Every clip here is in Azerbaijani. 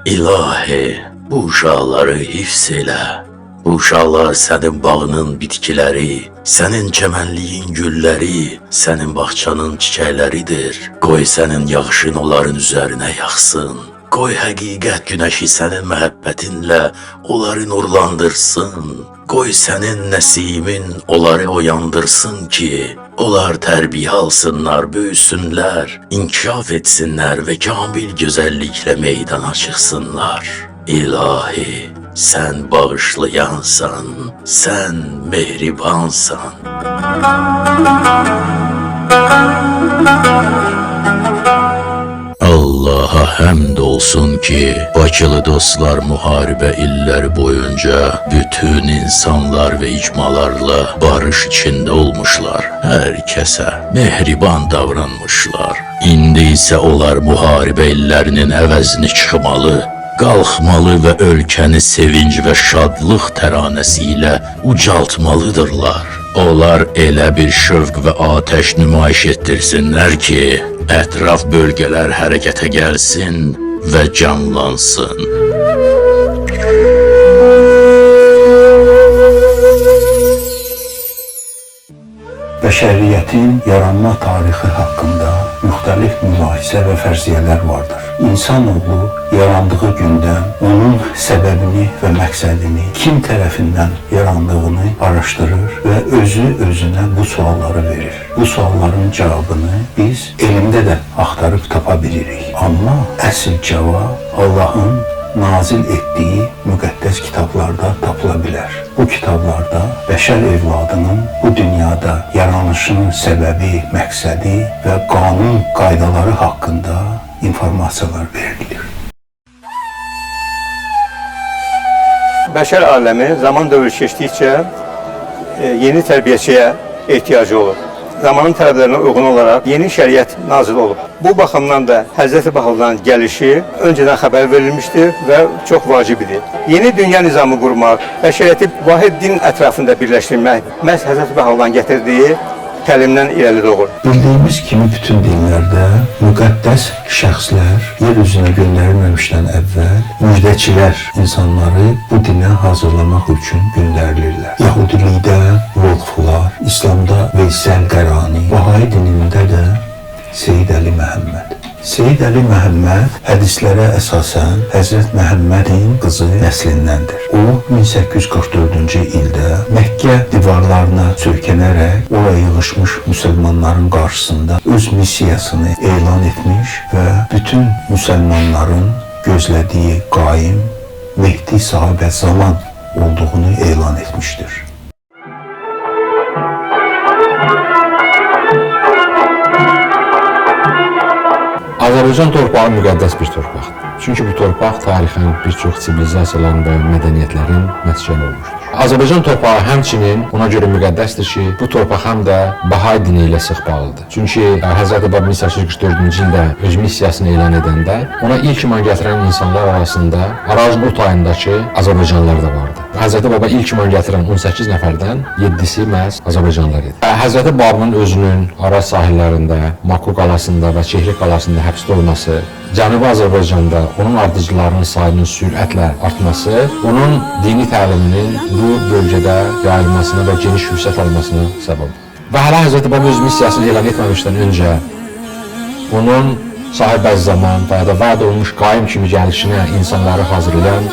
İlahi, bu uşaqları hifz elə. Bu uşaqlar sənin bağının bitkiləri, sənin çəmənliyin gülləri, sənin bağçanın çiçəkləridir. Qoy sənin yağışın onların üzərinə yaxsın. Qoy həqiqət günəşi sənin məhəbbətinlə onları nurlandırsın. Qoy sənin nəsimin onları oyandırsın ki, onlar tərbiyə alsınlar, böyüsünlər, inkişaf etsinlər və kamil gözəlliklə meydana çıxsınlar. İlahi, sən bağışlayansan, sən mehribansan. Allah'a həmd olsun ki, Bakılı dostlar müharibə illəri boyunca bütün insanlar və icmalarla barış içində olmuşlar. Hər kəsə mehriban davranmışlar. İndi isə onlar müharibə illərinin əvəzini çıxmalı, qalxmalı və ölkəni sevinç və şadlıq təranəsi ilə ucaltmalıdırlar. Onlar elə bir şövq və atəş nümayiş etdirsinlər ki, ətraf bölgələr hərəkətə gəlsin və canlansın. Bəşəriyyətin yaranma tarixi haqqında müxtəlif mübahisə və fərziyyələr vardır. İnsanoğlu yarandığı gündən onun səbəbini və məqsədini, kim tərəfindən yarandığını araşdırır və özünə bu sualları verir. Bu sualların cavabını biz elmdə də axtarıb tapa bilirik. Amma əsl cavab Allahın nazil etdiyi müqəddəs kitablarda tapıla bilər. Bu kitablarda bəşər evladının bu dünyada yaranışının səbəbi, məqsədi və qanun qaydaları haqqında informasiyalar verilir. Bəşər aləmi zaman dövrü keçdikcə yeni tərbiyəçiyə ehtiyacı olur. Zamanın tələblərinə uyğun olaraq yeni şəriət nazil olub. Bu baxımdan da Həzrəti Bahalı'nın gəlişi öncədən xəbər verilmişdir və çox vacib idi. Yeni dünya nizamı qurmaq, bəşəriyyəti vahid din ətrafında birləşdirmək məhz Həzrəti Bahalı'nın gətirdiyi təlimdən irəli doğur. Bildiyimiz kimi bütün dinlərdə müqəddəs şəxslər yer üzünə göndərilməmişdən əvvəl müjdəçilər insanları bu dinə hazırlamaq üçün göndərilirlər. Yahudilikdə Volflar, İslamda Veysəl Qarani, Bahayi dinində də Seyyid Əli Məhəmməd. Seyyid Əli Məhəmməd hədislərə əsasən Həzrət Məhəmmədin qızı nəslindəndir. O, 1844-cü ildə Məkkə divarlarına söykənərək oraya yığışmış müsəlmanların qarşısında öz missiyasını elan etmiş və bütün müsəlmanların gözlədiyi qaim Mehdi Sahibə Zaman olduğunu elan etmişdir. Azərbaycan torpağı müqəddəs bir torpaqdır. Çünki bu torpaq tarixən bir çox sivilizasiyaların və mədəniyyətlərin məskəni olmuşdur. Azərbaycan torpağı həmçinin ona görə müqəddəsdir ki, bu torpaq həm də Bahayi dini ilə sıx bağlıdır. Çünki Həzrəti Baba 1844-cü ildə öz missiyasını elan edəndə ona ilk iman gətirən insanlar arasında Arazqo tayındakı Azərbaycanlılar da vardı. Həzrəti Baba ilk iman gətirən 18 nəfərdən 7-si məhz Azərbaycanlılar idi. Həzrəti Babın özünün Araz sahillərində, Maku qalasında və Çehrik qalasında həbsdə olması, Cənubi Azərbaycanda onun ardıcılarının sayının sürətlə artması, onun dini təliminin bu bölgədə yayılmasına və geniş fürsət almasına səbəb. Və hələ Həzrəti Baba öz missiyasını elan etməmişdən öncə onun Sahibə Zaman və ya da vəd olunmuş qaim kimi gəlişinə insanları hazırlayan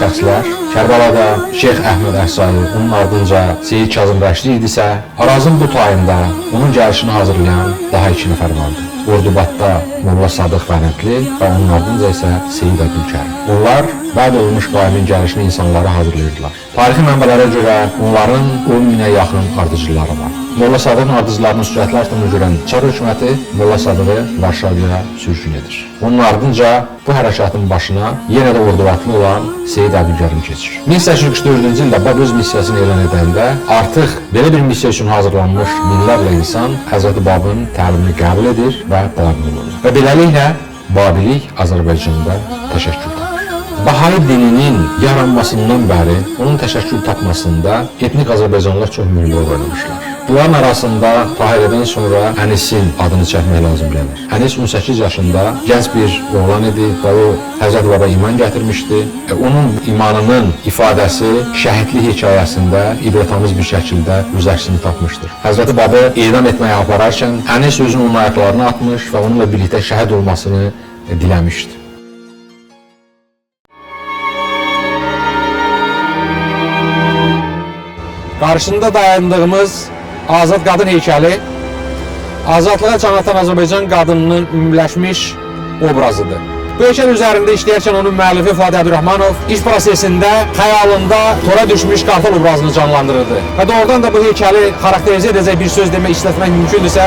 şəxslər Kərbalada Şeyx Əhməd Əhsai, onun ardınca Seyyid Kazım Rəşdi idisə, Arazın bu tayında onun gəlişini hazırlayan daha 2 nəfər vardı. Ordubadda Molla Sadıq Vənətli və onun ardınca isə Seyyid Əbdülkərim. Onlar vəd olunmuş qaimin gəlişini insanlara hazırlayırdılar. Tarixi mənbələrə görə onların 10 minə yaxın ardıcıları var. Molla Sadıqın ardıcılarının sürətli artdığını görən Çar hökuməti Molla Sadığı Varşavaya sürgün edir. Onun ardınca bu hərəkatın başına yenə də Ordubadlı olan Seyyid Əbdülkərim keçir. 1844-cü ildə Baba öz missiyasını elan edəndə artıq belə bir missiya üçün hazırlanmış minlərlə insan Həzrəti Babın təlimini qəbul edir və daim olur. Və beləliklə Babilik Azərbaycanda təşəkkül tapır. Bahayi dininin yaranmasından bəri onun təşəkkül tapmasında etnik Azərbaycanlılar çox mühüm rol oynamışlar. Bunların arasında Tahirədən sonra Ənisin adını çəkmək lazım gəlir. Ənis 18 yaşında gənc bir oğlan idi və o Həzrət Baba iman gətirmişdi. Onun imanının ifadəsi şəhidlik hekayəsində ibrətamiz bir şəkildə öz əksini tapmışdır. Həzrət Baba edam etməyə apararkən Ənis özünü onun ayaqlarına atmış və onunla birlikdə şəhid olmasını diləmişdi. Qarşında dayandığımız Azad qadın heykəli azadlığa can atan Azərbaycan qadınının ümumiləşmiş obrazıdır. Bu heykəl üzərində işləyərkən onun müəllifi Fuad Əbdürrahmanov iş prosesində xəyalında tora düşmüş qartal obrazını canlandırırdı. Və doğrudan da bu heykəli xarakterizə edəcək bir söz demək, işlətmək mümkündürsə,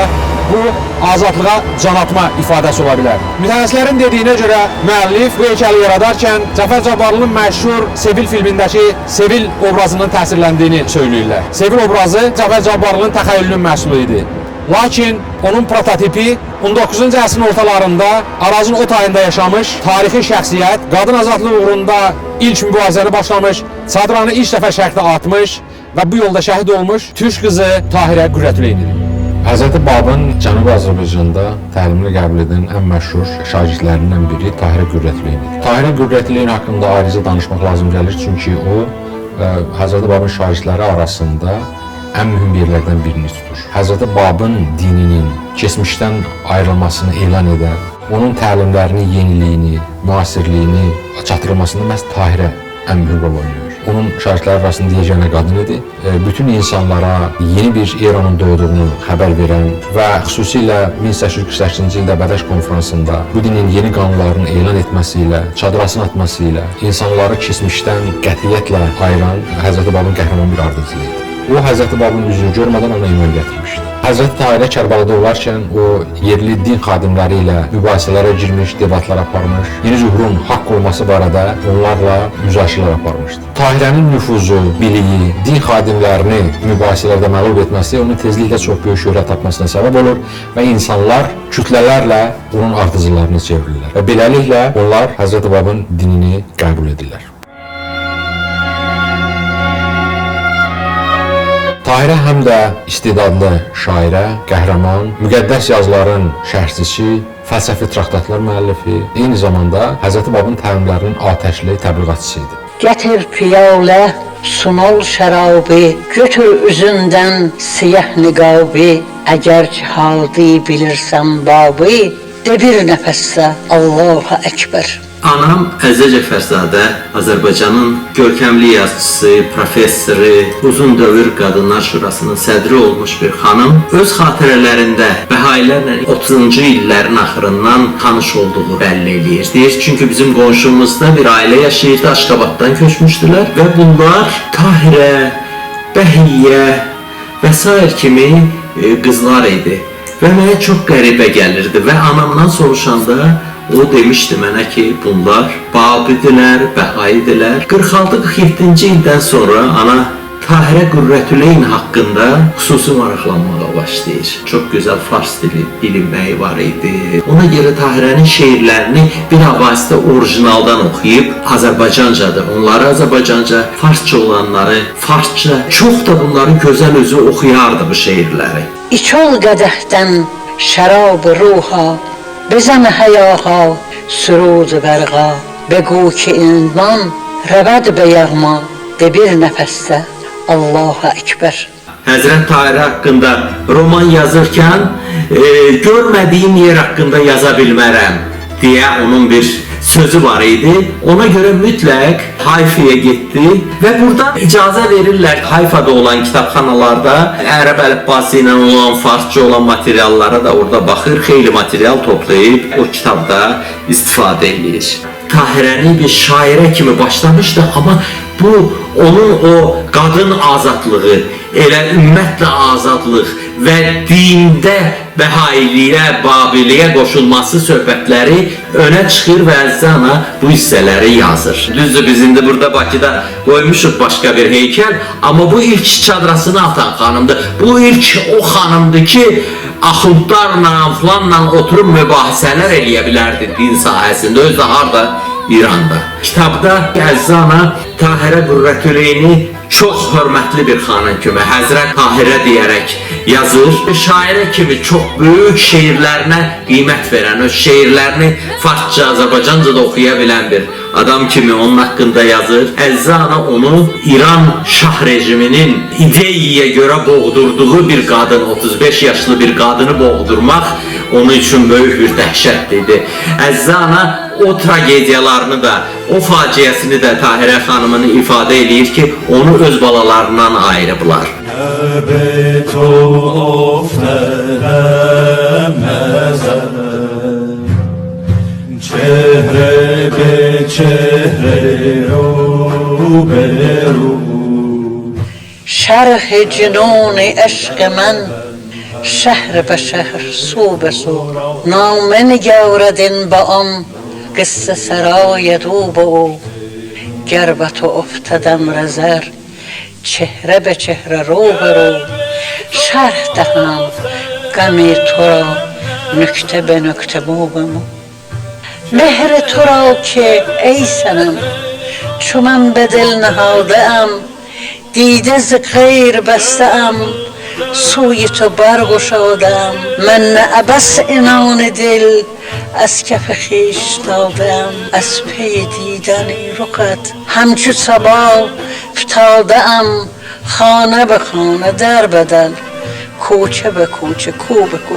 bu azadlığa can atma ifadəsi ola bilər. Mütəxəssislərin dediyinə görə müəllif bu heykəli yaradarkən Cəfər Cabbarlının məşhur Sevil filmindəki Sevil obrazının təsirləndiyini söyləyirlər. Sevil obrazı Cəfər Cabbarlının təxəyyülünün məhsulu idi. Lakin onun prototipi 19-cu əsrin ortalarında Arazın o tayında yaşamış tarixi şəxsiyyət, qadın azadlığı uğrunda ilk mübarizəni başlamış, çadranı ilk dəfə şərqdə atmış və bu yolda şəhid olmuş türk qızı Tahirə Qürrətüleynidir. Həzrəti Babın Cənubi Azərbaycanda təlimini qəbul edən ən məşhur şagirdlərindən biri Tahirə Qürrətüleynidir. Tahirə Qürrətüleyn haqqında ayrıca danışmaq lazım gəlir, çünki o Həzrəti Babın şagirdləri arasında ən mühüm yerlərdən birini tutur. Həzrəti Babın dininin keçmişdən ayrılmasını elan edən, onun təlimlərinin yeniliyini, müasirliyini çatdırılmasında məhz Tahirə ən mühüm rol oynayır. Onun şagirdləri arasında yeganə qadın idi. Bütün insanlara yeni bir eranın doğduğunu xəbər verən və xüsusilə 1848-ci ildə Bədəş konferansında bu dinin yeni qanunlarını elan etməsi ilə, çadırasını atması ilə insanları keçmişdən qətiyyətlə ayıran Həzrəti Babın qəhrəman bir ardıcılı idi. O, Həzrəti Babın üzünü görmədən ona iman gətirmişdi. Həzrəti Tahirə Kərbalada olarkən o, yerli din xadimləri ilə mübahisələrə girmiş, debatlar aparmış, yeni zührun haqq olması barədə onlarla müzakirələr aparmışdı. Tahirənin nüfuzu, biliyi, din xadimlərini mübahisələrdə məğlub etməsi onun tezliklə çox böyük şöhrət tapmasına səbəb olur və insanlar kütlələrlə onun ardıcılarını çevrilirlər. Və beləliklə onlar Həzrəti Babın dinini qəbul edirlər. Tahirə həm də istedadlı şairə, qəhrəman, müqəddəs yazıların şərhçisi, fəlsəfi traktatlar müəllifi, eyni zamanda Həzrəti Babın təlimlərinin atəşli təbliğatçısı idi. Gətir piyalə, sunol şərabı, götür üzündən siyah niqabı, əgər ki haldı bilirsən babı, de bir nəfəssə Allahu Əkbər. Anam Əzizə Cəfərzadə, Azərbaycanın görkəmli yazıçısı, professoru, uzun dövr Qadınlar Şurasının sədri olmuş bir xanım öz xatirələrində bəhayilərlə 30-cu illərin axırından tanış olduğu bəlli eləyir. Deyir, çünki bizim qonşumuzda bir ailə yaşayırdı, Aşqabaddan köçmüşdülər və bunlar Tahirə, Bəhiyyə və s. kimi qızlar idi və mənə çox qəribə gəlirdi və anamdan soruşanda o demişdi mənə ki, bunlar Babidirlər, Bəhayidirlər. 46-47-ci ildən sonra ana Tahirə Qürrətüleyn haqqında xüsusi maraqlanmağa başlayır. Çox gözəl fars dili bilinməyi var idi. Ona görə Tahirənin şeirlərini bir avazda orijinaldan oxuyub, Azərbaycancadır. Onları Azərbaycanca, farsça olanları farsça, çox da bunları gözəl özü oxuyardı bu şeirləri. İçol qədəhdən şərab ruha, بزن حیاها سرود برقا بگو که عنوان رود به یغما de bir nəfəssə Allahu Əkbər. Həzrət Tahirə haqqında roman yazırkən görmədiyim yer haqqında yaza bilmərəm deyə onun bir sözü var idi. Ona görə mütləq Hayfaya getdi və buradan icazə verirlər Hayfada olan kitabxanalarda ərəb əlifbası ilə olan, farsça olan materiallara da orada baxır, xeyli material toplayıb o kitabda istifadə edir. Tahirəni bir şairə kimi başlamışdı, amma bu onun o qadın azadlığı, elə ümmətlə azadlıq və dində Bəhayiliyə, Babiliyə qoşulması söhbətləri önə çıxır və Əzizə ana bu hissələri yazır. Düzdür, biz indi burada Bakıda qoymuşuq başqa bir heykəl, amma bu ilk çadrasını atan xanımdır. Bu ilk o xanımdır ki, axundlarla, filanla oturub mübahisələr eləyə bilərdi din sahəsində, özü də harda? İranda. Kitabda Əziz ana Tahirə Qürrətüleyni çox hörmətli bir xanım kimi, Həzrət Tahirə deyərək yazır. Şairə kimi çox böyük şeirlərinə qiymət verən, öz şeirlərini farsça, Azərbaycanca da oxuya bilən bir adam kimi onun haqqında yazır. Əziz ana onu İran şah rejiminin ideyaya görə boğdurduğu bir qadın, 35 yaşlı bir qadını boğdurmaq onun üçün böyük bir dəhşətlidir. Əziz ana o tragediyalarını da, o faciəsini də Tahirə xanımını ifadə edir ki, onu öz balalarından ayırıblar. Çehre be çehre ro be ro شرح جنون عشق من شهر به شهر سو به سو نامه نگارد این با ام قصه سرای دو به او گر به تو افتدم رزر چهره به چهره رو به رو شرح دهم غم تو را نکته به نکته مو به مو مهر تو را که ای سنم چو من به دل نهاده ام دیده ز غیر بسته ام سوی تو برگشادم من نه عبث عنان دل از کف خویش دادم از پی دیدن رخت همچو صبا فتاده ام خانه به خانه در به در کوچه به کوچه کو به کو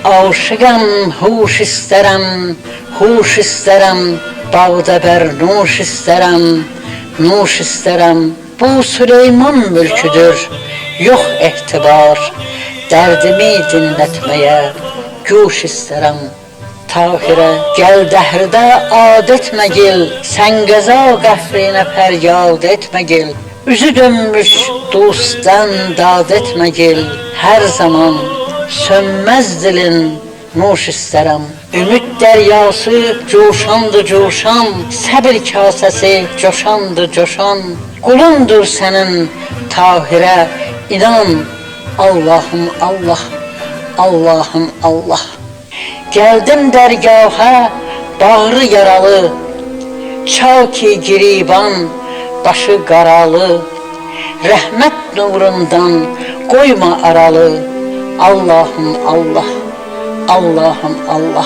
عاشقم هوش استرم هوش استرم باده بر نوش استرم نوش استرم bu Süleyman mülküdür, yok ehtibar. Dərdimi dinletmeye güş isterim. Tahirə, gel dəhrdə ad etme gel, sen qəza qəhrine feryad etme gel. Üzü dönmüş dostdan dad etme gel, her zaman sönmez dilin nuş isterim. Ümit deryası coşandı coşan, səbir kasesi coşandı coşan. Kulundur senin Tahirə, inan Allah'ım Allah, Allah'ım Allah. Geldim dergaha, bağrı yaralı, çaki giriban, başı qaralı. Rəhmət nurundan koyma aralı, Allah'ım Allah, Allah'ım Allah.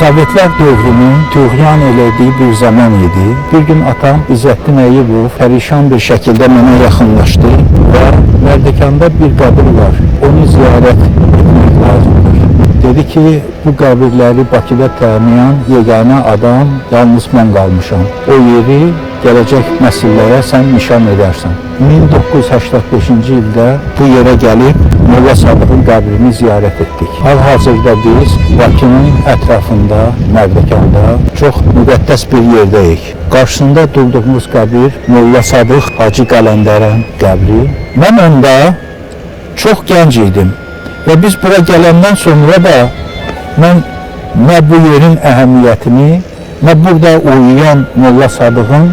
Sovetlər dövrünün tuğyan elədiyi bir zaman idi. Bir gün atam İzzətdin Əyyubov pərişan bir şəkildə mənə yaxınlaşdı və Mərdəkanda bir qəbir var, onu ziyarət etmək lazımdır. Dedi ki, bu qəbirləri Bakıda tanıyan yeganə adam yalnız mən qalmışam. O yeri gələcək nəsillərə sən nişan edərsən. 1985-ci ildə bu yerə gəlib Molla Sadığın qəbrini ziyarət etdik. Hal-hazırda biz Bakının ətrafında, Mərdəkanda çox müqəddəs bir yerdəyik. Qarşısında durduğumuz qəbir Molla Sadıq Hacı Qələndərən qəbri. Mən onda çox gənc idim və biz bura gələndən sonra da mən nə bu yerin əhəmiyyətini, nə burada uyuyan Molla Sadığın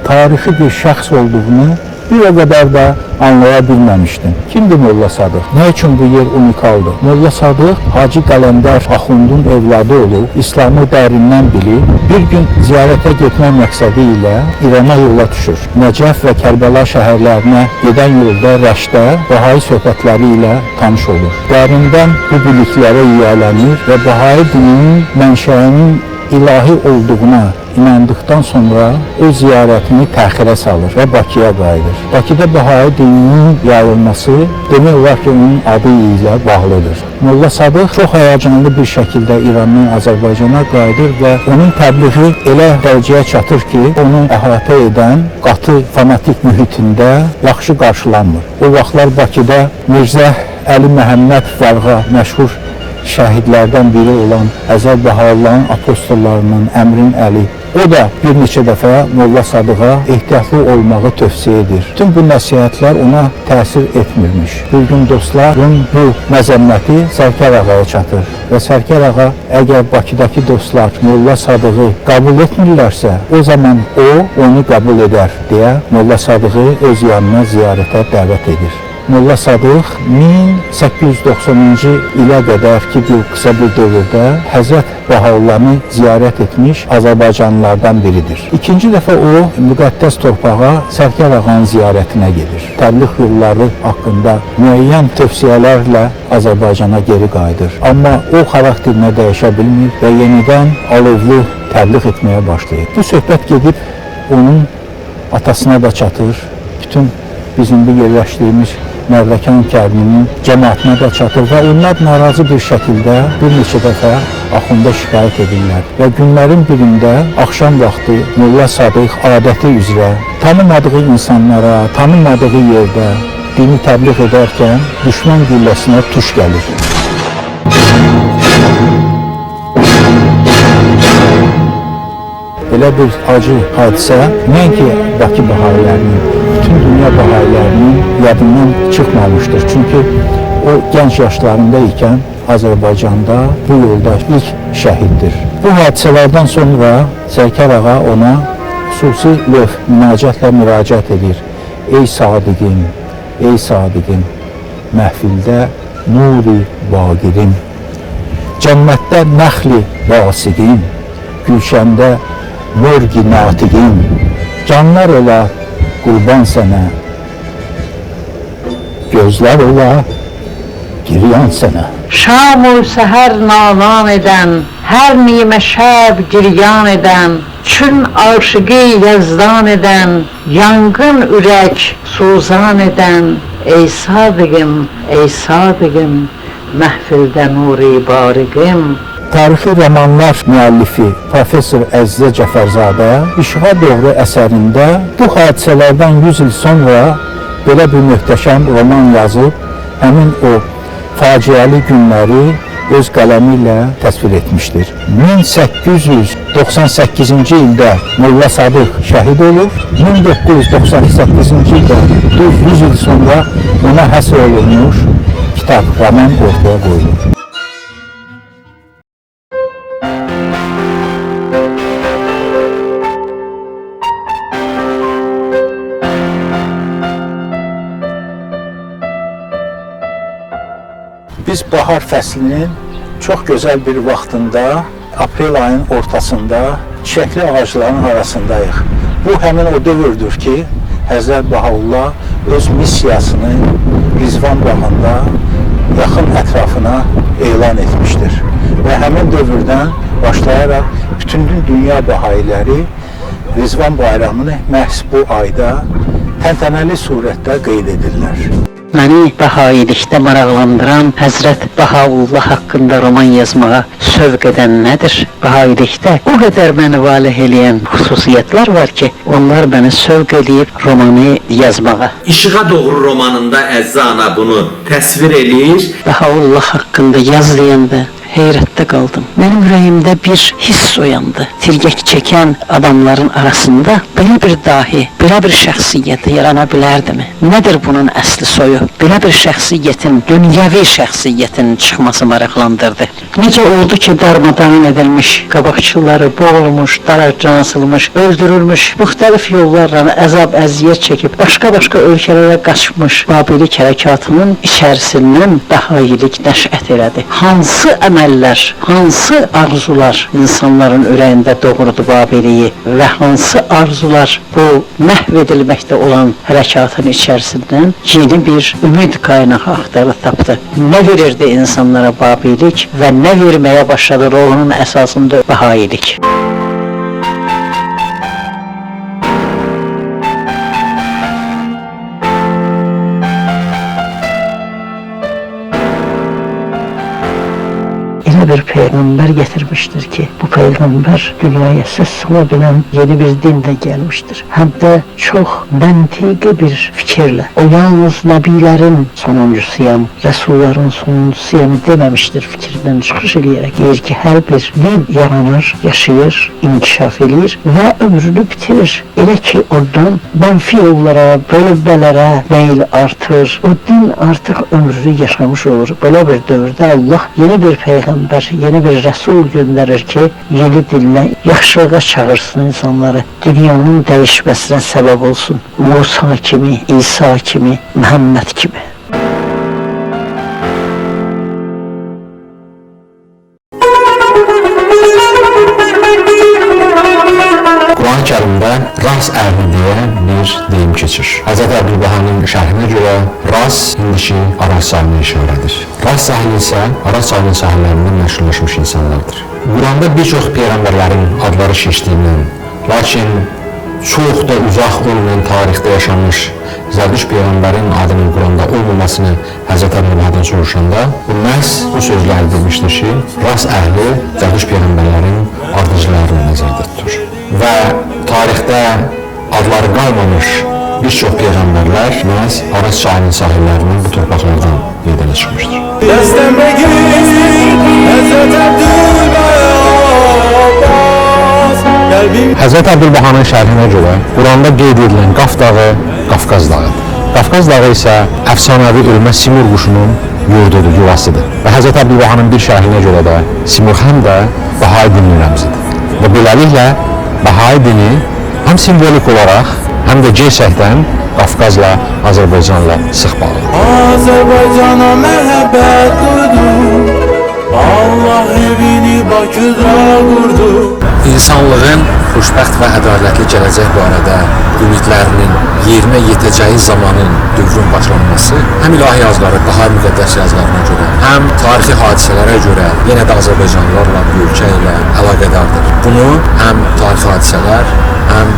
tarixi bir şəxs olduğunu bir o qədər də anlaya bilməmişdim. Kimdir Molla Sadıq? Nə üçün bu yer unikaldır? Molla Sadıq Hacı Qələndər Axundun evladı olub, İslamı dərindən bilib, bir gün ziyarətə getmək məqsədi ilə İrana yola düşür. Nəcəf və Kərbəla şəhərlərinə gedən yolda Rəşdə Bahai söhbətləri ilə tanış olur. Dərindən bu biliklərə yiyələnir və Bahai dininin mənşəyinin ilahi olduğuna inandıktan sonra o ziyarətini təxirə salır və Bakıya qayıdır. Bakıda Baha'i dininin yayılması demək olar ki, onun adı ilə bağlıdır. Molla Sadıq çox həyəcanlı bir şəkildə İrandan Azərbaycana qayıdır və onun təbliği elə dərəcəyə çatır ki, onun əhatə edən qatı fanatik mühitində yaxşı qarşılanmır. O vaxtlar Bakıda Mirzə Əli Məhəmməd Varğa məşhur şəhidlərdən biri olan Əzər Bahalıların apostollarından Əmrin Əli, o da bir neçə dəfə Molla Sadığa ehtiyatlı olmağı tövsiyə edir. Bütün bu nəsihətlər ona təsir etmirmiş. Bir gün dostların bu məzəmməti Sərkər Ağaya çatır və Sərkər Ağa əgər Bakıdakı dostlar Molla Sadığı qəbul etmirlərsə, o zaman o onu qəbul edər deyə Molla Sadığı öz yanına ziyarətə dəvət edir. Molla Sadıq 1890-cı ilə qədər ki, bu qısa bir dövrdə Həzrət Bahaullanı ziyarət etmiş Azərbaycanlılardan biridir. İkinci dəfə o, müqəddəs torpağa Sərkər Ağanın ziyarətinə gedir. Təbliğ yolları haqqında müəyyən tövsiyələrlə Azərbaycana geri qayıdır. Amma o xarakterini dəyişə bilmir və yenidən alovlu təbliğ etməyə başlayır. Bu söhbət gedib onun atasına da çatır. Bütün bizim bu yerləşdiyimiz Mərdəkan kəndinin cəmaatına da çatır və onlar narazı bir şəkildə bir neçə dəfə Axunda şikayət edirlər. Və günlərin birində axşam vaxtı Molla Sadıq adəti üzrə tanımadığı insanlara, tanımadığı yerdə dini təbliğ edərkən düşmən gülləsinə tuş gəlir. Belə bir acı hadisə nəinki Bakı Baha'ilərinin, bütün dünya Baha'ilərinin yadından çıxmamışdır. Çünki o gənc yaşlarında ikən Azərbaycanda bu yolda ilk şəhiddir. Bu hadisələrdən sonra Sərkər Ağa ona xüsusi lövh münacətlə müraciət edir. Ey sadiqim, ey sadiqim, məhfildə nuri baqirim, cənnətdə nəxli vasiqim, gülşəndə mörgi natiqim, canlar ola qurban sənə, gözlər ola giryan sənə. Şam-ı səhər nalan edən, hər nimə şəb giryan edən, çün aşıqı yazdan edən, yangın ürək suzan edən, ey sadiqim, məhfildə nuri bariqim. Tarixi romanlar müəllifi Profesör Əzizə Cəfərzadə İşığa Doğru əsərində bu hadisələrdən 100 il sonra belə bir möhtəşəm roman yazıb, həmin o faciəli günləri öz qələmi ilə təsvir etmişdir. 1898-ci ildə Molla Sadıq şəhid olur, 1998-ci ildə 100 il sonra ona həsr olunmuş kitab, roman ortaya qoyulur. Biz bahar fəslinin çox gözəl bir vaxtında, aprel ayının ortasında çiçəkli ağacların arasındayıq. Bu həmin o dövrdür ki, Həzrət Bahaullah öz missiyasını Rizvan bağında yaxın ətrafına elan etmişdir. Və həmin dövrdən başlayaraq bütün dünya Baha'iləri Rizvan bayramını məhz bu ayda təntənəli surətdə qeyd edirlər. Məni Baha'ilikdə maraqlandıran Həzrət Bahaullah haqqında roman yazmağa sövq edən nədir? Baha'ilikdə o qədər məni valeh eləyən xüsusiyyətlər var ki, onlar məni sövq eləyib romanı yazmağa. İşığa Doğru romanında Əzizə ana bunu təsvir eləyir. Bahaullah haqqında yazlayanda heyrətdə qaldım. Mənim ürəyimdə bir hiss oyandı. Tirgək çəkən adamların arasında belə bir dahi, belə bir şəxsiyyət yarana bilərdimi? Nədir bunun əsli soyu? Belə bir şəxsiyyətin, dünyəvi şəxsiyyətin çıxması maraqlandırdı. Necə oldu ki, darmadağın edilmiş, qabaqçıları boğulmuş, daracana asılmış, öldürülmüş, müxtəlif yollarla əzab, əziyyət çəkib, başqa ölkələrə qaçmış Babilik hərəkatının içərisindən Baha'ilik nəşət elədi. Hansı əməl əməllər, hansı arzular insanların ürəyində doğurdu Babiliyi və hansı arzular bu məhv edilməkdə olan hərəkatın içərisindən yeni bir ümid kaynağı axtarıb tapdı. Nə verirdi insanlara Babilik və nə verməyə başladı ruhunun əsasında Bahailik. Bir peygamber getirmiştir ki bu peygamber dünyaya ses salabilen yeni bir dinle gelmiştir. Hem de çok mentiki bir fikirle. O yalnız Nebilerin sonuncusuyam, Resulların sonuncusuyam dememiştir fikirden çıkış ediyerek. Deyir ki her bir din yaranır, yaşayır, inkişaf edir ve ömrünü bitirir. Elə ki oradan menfi yollara, bölünmelere meyil artır. O din artık ömrünü yaşamış olur. Böyle bir dövrde Allah yeni bir peygamber, yeni bir Resul gönderir ki yeni dinle yaxşılığa çağırsın insanları. Dünyanın değişmesine sebep olsun. Musa kimi, İsa kimi, Muhammed kimi. Quran-ı Kərimdə ras əhli deyə bir deyim keçir. Hz. Əbdülbəhanın şərhinə görə ras indiki Araz sahilinə işarədir. Ras sahili isə Araz sahilinin sahillərindən məşhurlaşmış insanlardır. Quranda bir çox peyğəmbərlərin adları keçdiyindən, lakin çox da uzaq olmayan tarixdə yaşanmış Zərdüş peyğəmbərin adının Quranda olmamasını Hz. Əbdülbəhadan soruşanda bu məhz bu sözləri demişdir ki, ras əhli Zərdüş peyğəmbərlərin ardıcılarını nəzərdə tutur. Və tarixdə adları qalmamış bir çox peyğəmbərlər məhz Araz sahilinin sahillərindən bu torpaqlardan meydana çıxmışdır. Dəstəmə gir, Həzrət Əbdülbəha qəlbim. Həzrət Əbdülbəhanın şərhinə görə Quranda qeyd edilən Qaf dağı Qafqaz dağıdır. Qafqaz dağı isə əfsanəvi ölmə Simur quşunun yurdudur, yuvasıdır. Və Həzrət Əbdülbəhanın bir şərhinə görə də Simur həm də Bahai dininin rəmzidir. Və beləliklə Bahai dini həm simvolik olaraq, həm də gerçəkdən Qafqazla, Azərbaycanla sıx bağlıdır. Azərbaycana məhəbbət duydu, Allah evini Bakıda qurdu. İnsanlığın xoşbəxt və ədalətli gələcək barədə ümidlərinin yerinə yetəcəyi zamanın dövrün başlanması həm ilahi yazıları, daha müqəddəs yazılarına görə, həm tarixi hadisələrə görə yenə də Azərbaycanlılarla, bu ölkə ilə əlaqədardır. Bunu həm tarixi hadisələr, həm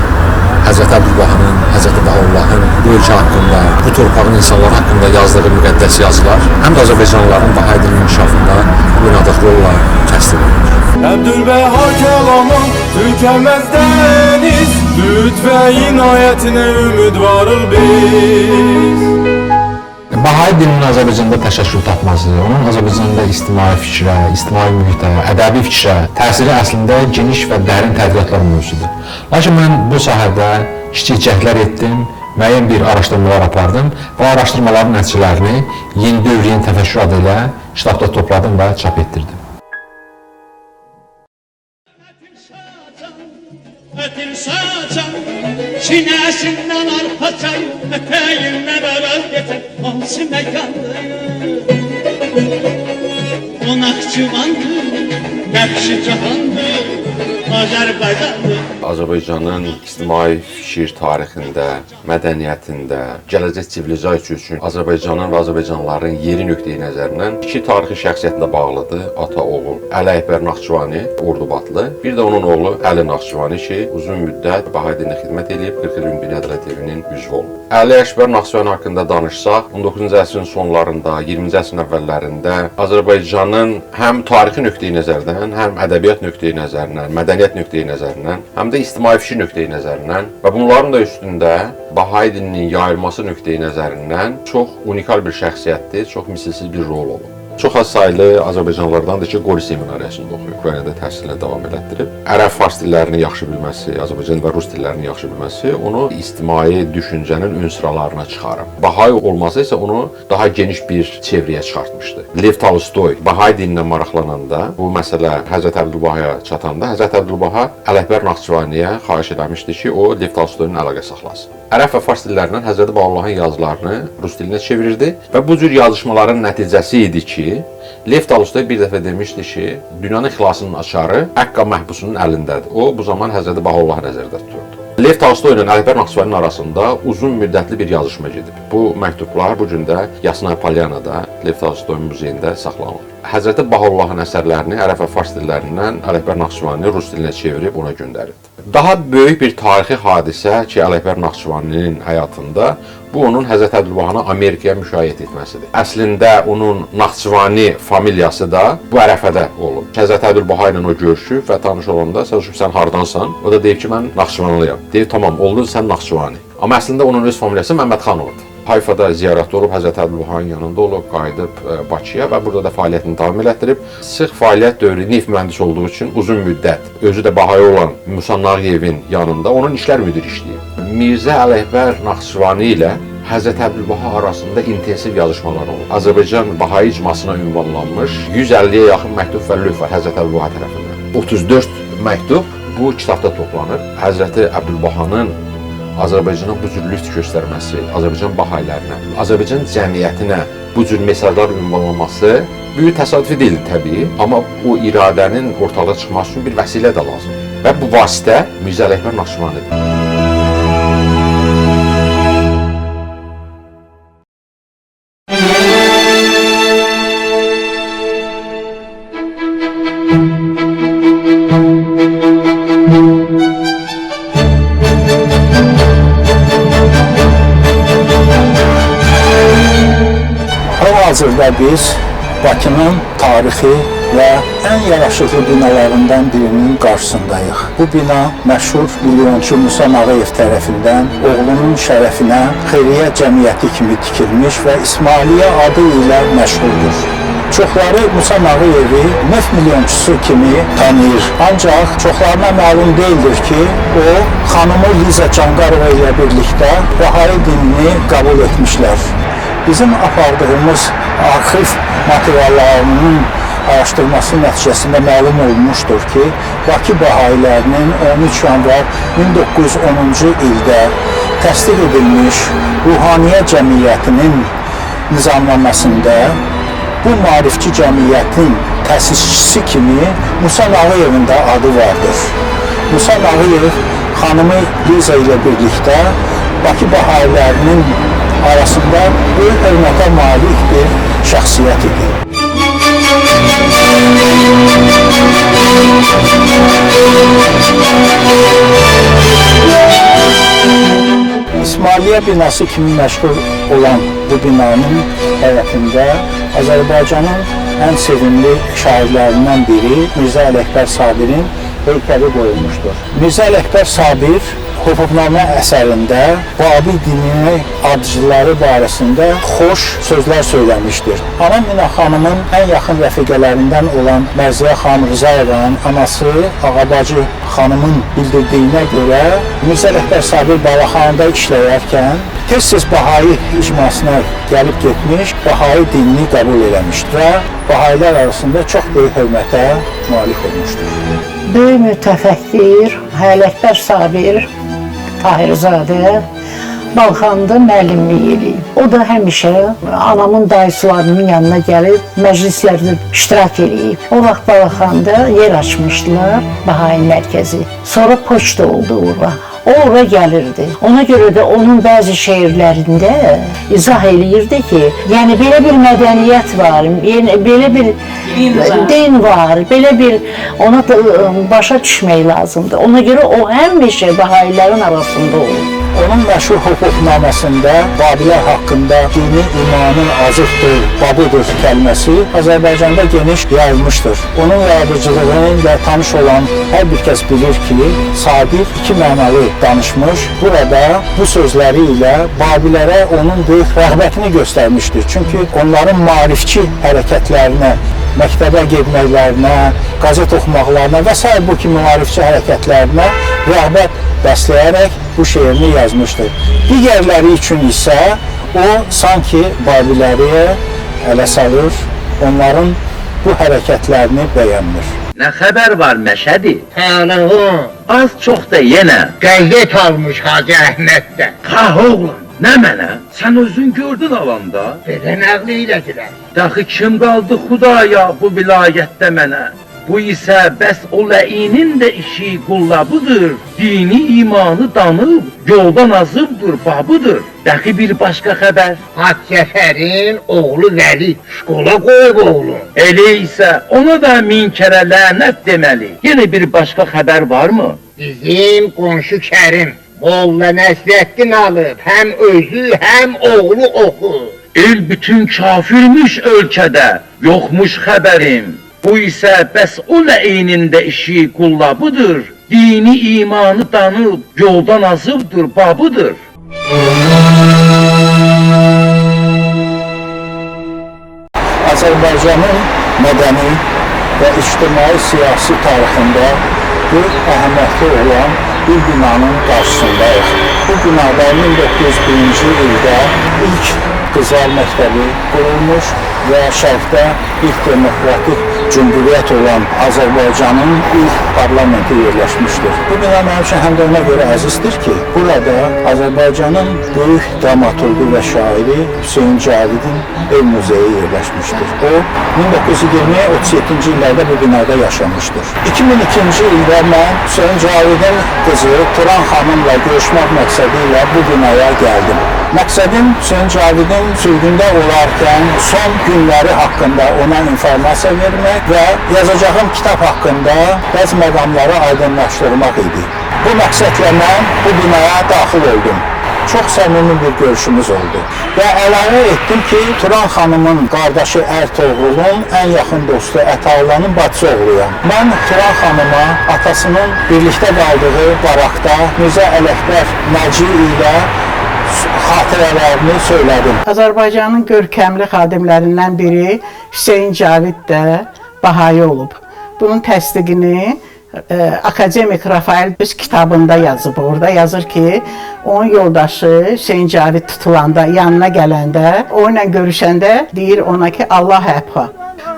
Həzrət Əbdülbəhanın, Həzrət Bahaullahın bu ölkə haqqında, bu torpağın insanlar haqqında yazdığı müqəddəs yazılar, həm də Azərbaycanlıların Bahai dilinin inkişafında oynadığı rolla təsdiq edilir. Əbdülbəha kəlamın tükənməz dəniz, lütf və inayətinə ümid varıq biz. Bahai dilinin Azərbaycanda təşəkkül tapması, onun Azərbaycanda ictimai fikrə, ictimai mühitə, ədəbi fikrə təsiri əslində geniş və dərin tədqiqatlar mövzusudur. Lakin mən bu sahədə kiçik cəhdlər etdim, müəyyən bir araşdırmalar apardım və araşdırmaların nəticələrini Yeni Dövr, Yeni Təfəkkür adı ilə kitabda topladım və çap etdirdim. Ötür saçam, sinəsindən arpa çayı, ətəyindən araz geçer, hansı məkandır? O Naxçıvandır, Nəqşi cahandır, Azərbaycandır. Azərbaycanın ictimai fikir tarixində, mədəniyyətində, gələcək sivilizasiya üçün Azərbaycanın və Azərbaycanlıların yeri nöqteyi nəzərindən iki tarixi şəxsiyyətlə bağlıdır. Ata oğul Əli Əkbər Naxçıvani, Ordubatlı, bir də onun oğlu Əli Naxçıvani ki, uzun müddət Bahai dininə xidmət edib, 40 il Ümumi Ədalət evinin üzvü olub. Əli Əkbər Naxçıvani haqqında danışsaq, 19-cu əsrin sonlarında, 20-ci əsrin əvvəllərində Azərbaycanın həm tarixi nöqteyi nəzərdən, həm ədəbiyyat nöqteyi nəzərindən, mədəniyyət nöqteyi nəzərindən, həm də ictimai fikir nöqteyi nəzərindən və bunların da üstündə Bahai dininin yayılması nöqteyi nəzərindən çox unikal bir şəxsiyyətdir, çox misilsiz bir rol olub. Çox az saylı Azərbaycanlılardandır ki, Qori seminariyasında oxuyub, Ukraynada təhsilinə davam elətdirib. Ərəb, fars dillərini yaxşı bilməsi, Azərbaycan və rus dillərini yaxşı bilməsi onu ictimai düşüncənin ön sıralarına çıxarıb. Bahai olması isə onu daha geniş bir çevrəyə çıxartmışdı. Lev Tolstoy Bahai dininə maraqlananda, bu məsələ Həzrət Əbdülbahaya çatanda, Həzrət Əbdülbaha Əli Əkbər Naxçıvaniyə xahiş eləmişdi ki, o Lev Tolstoyla əlaqə saxlasın. Ərəb və fars dillərindən Həzrət Bahavullahın yazılarını rus dilinə çevirirdi və bu cür yazışmaların nəticəsi idi ki, Lev Tolstoy bir dəfə demişdi ki, dünyanın xilasının açarı Əqqa məhbusunun əlindədir. O, bu zaman Həzrəti Bahaullahi nəzərdə tuturdu. Lev Tolstoy ilə Ələkbər Naxçıvaninin arasında uzun müddətli bir yazışma gedib. Bu məktublar bu gün də Yasnaya Polyanada, Lev Tolstoy muzeyində saxlanılır. Həzrəti Bahaullahın əsərlərini ərəb və fars dillərindən Ələkbər Naxçıvani rus dilinə çevirib ona göndərib. Daha böyük bir tarixi hadisə ki, Ələkbər Naxçıvaninin həyatında bu onun Həzrət Əbdülbahanı Amerikaya müşayiət etməsidir. Əslində onun Naxçıvani familiyası da bu ərəfədə olub. Həzrət Əbdülbaha ilə o görüşüb və tanış olanda soruşub sən hardansan? O da deyib ki, mən Naxçıvanlıyam. Deyib tamam, oldu sən Naxçıvani. Amma əslində onun öz familiyası Məmmədxanovadır. Hayfada ziyarətdə olub, Həzrət Əbdülbahanın yanında olub, qayıdıb Bakıya və burada da fəaliyyətini davam elətdirib. Sıx fəaliyyət dövrü neft mühəndisi olduğu üçün uzun müddət özü də Bahai olan Musa Nağıyevin yanında onun işlər müdiri işləyib. Mirzə Ələkbər Naxçıvani ilə Həzrət Əbdülbaha arasında intensiv yazışmalar olub. Azərbaycan Bahai icmasına ünvanlanmış 150-yə yaxın məktub və lövh var Həzrət Əbdülbaha tərəfindən. 34 məktub bu kitabda toplanıb. Həzrəti Əbdülbahanın Azərbaycana bu cür lütf göstərməsi, Azərbaycan bahailərinə, Azərbaycan cəmiyyətinə bu cür mesajlar ünvanlaması böyük təsadüfi deyil təbii, amma bu iradənin ortalığa çıxması üçün bir vəsilə də lazımdır. Və bu vasitə Mirzə Ələkbər Naxçıvanidir. Hal-hazırda biz Bakının tarixi və ən yaraşıqlı binalarından birinin qarşısındayıq. Bu bina məşhur milyonçu Musa Nağıyev tərəfindən oğlunun şərəfinə xeyriyyə cəmiyyəti kimi tikilmiş və İsmailiyyə adı ilə məşhurdur. Çoxları Musa Nağıyevi neft milyonçusu kimi tanıyır. Ancaq çoxlarına məlum deyildir ki, o, xanımı Liza Canqarova ilə birlikdə Bahai dinini qəbul etmişlər. Bizim apardığımız arxiv materiallarının araşdırması nəticəsində məlum olmuşdur ki, Bakı Bahailərinin 13 yanvar 1910-cu ildə təsdiq edilmiş Ruhaniyyə Cəmiyyətinin nizamnaməsində bu maarifçi cəmiyyətin təsisçisi kimi Musa Nağıyevin də adı vardır. Musa Nağıyev xanımı Liza ilə birlikdə Bakı Bahailərinin arasında böyük hörmətə malik bir şəxsiyyət idi. İsmailiyyə binası kimi məşhur olan bu binanın həyətində Azərbaycanın ən sevimli şairlərindən biri Mirzə Ələkbər Sabirin heykəli qoyulmuşdur. Mirzə Ələkbər Sabir Hüquqnamə əsərində Babi dini adıcıları barəsində xoş sözlər söyləmişdir. Ana Mina xanımın ən yaxın rəfiqələrindən olan Mərziyə xanım Rızayevanın anası Ağabacı xanımın bildirdiyinə görə Mirzə Ələkbər Sabir Balaxanada işləyərkən tez-tez Bahai icmasına gəlib getmiş, Bahai dinini qəbul eləmişdir və Bahailər arasında çox böyük hörmətə malik olmuşdur. Böyük mütəfəkkir Ələkbər Sabir Tahirzadə Balxanda müəllimlik eləyib. O da həmişə anamın dayılarının yanına gəlib məclislərdə iştirak eləyib. O vaxt Balxanda yer açmışdılar, Bahai mərkəzi. Sonra poçta oldu ora. O ora gəlirdi. Ona görə də onun bəzi şeirlərində izah eləyirdi ki, yəni belə bir mədəniyyət var, yəni belə bir din var, belə bir ona başa düşmək lazımdır. Ona görə o həmişə Bahailərin arasında olur. Onun məşhur hüquqnaməsində Babilər haqqında dini imanın azıqdır, babıdır kəlməsi Azərbaycanda geniş yayılmışdır. Onun yaradıcılığı ilə tanış olan hər bir kəs bilir ki, Sabir iki mənalı danışmış. Burada bu sözləri ilə Babilərə onun böyük rəğbətini göstərmişdir. Çünki onların maarifçi hərəkətlərinə, məktəbə getməklərinə, qazet oxumaqlarına və s. bu kimi maarifçi hərəkətlərinə rəğbət bəsləyərək bu şeirini yazmışdır. Digərləri üçün isə o sanki Babiləri ələ salır, onların bu hərəkətlərini bəyənmir. Nə xəbər var Məşədi? Hələ o Az çox da yenə qəzzet almış Hacı Əhməddə. Xah oğlum, Nə mənə? Sən özün gördün alanda. Belə nəql elədilər. Daxı kim qaldı Xudaya bu vilayətdə mənə? Bu isə bəs o ləinin də işi qullabıdır. Dini imanı danıb, yoldan azıbdır, babıdır. Daxı bir başqa xəbər. Hacı Cəfərin oğlu Vəli şkola qoyub oğlum. Elə isə ona da min kərə lənət deməli. Yenə bir başqa xəbər varmı? Bizim qonşu Kərim Molla Nəsrəddin alıb həm özü, həm oğlu oxu. El bütün kafirmiş ölkədə, yoxmuş xəbərim. Bu isə bəs o ləyinin də işi qullabıdır. Dini imanı danıb, yoldan azıbdır, babıdır. Azərbaycanın mədəni və ictimai-siyasi tarixində bir əhəmiyyətli olan bir binanın qarşısındayıq. Bu binada 1901-ci ildə ilk Qızlar Məktəbi qurulmuş və şərqdə ilk demokratik cümhuriyyət olan Azərbaycanın ilk parlamenti yerləşmişdir. Bu bina mənim üçün həm də ona görə əzizdir ki, burada Azərbaycanın böyük dramaturqu və şairi Hüseyn Cavidin ev muzeyi yerləşmişdir. O, 1920-37-ci illərdə bu binada yaşamışdır. 2002-ci ildə mən Hüseyn Cavidin qızı Turan xanımla görüşmək məqsədi ilə bu binaya gəldim. Məqsədim Hüseyn Cavidin sürgündə olarkən son günləri haqqında ona informasiya vermək və yazacağım kitab haqqında bəzi məqamları aydınlaşdırmaq idi. Bu məqsədlə mən bu binaya daxil oldum. Çox səmimi bir görüşümüz oldu və əlavə etdim ki, Turan xanımın qardaşı Ərtoğrulun ən yaxın dostu Ətalanın bacısı oğluyam. Mən Turan xanıma atasının birlikdə qaldığı barakda Mirzə Ələkbər Nəci ilə xatirələrini söylədim. Azərbaycanın görkəmli xadimlərindən biri Hüseyn Cavid də Bahayi olub. Bunun təsdiqini akademik Rafael öz kitabında yazıb. Orada yazır ki, onun yoldaşı Hüseyn Cavid tutulanda, yanına gələndə, o ilə görüşəndə deyir ona ki, Allah həpha.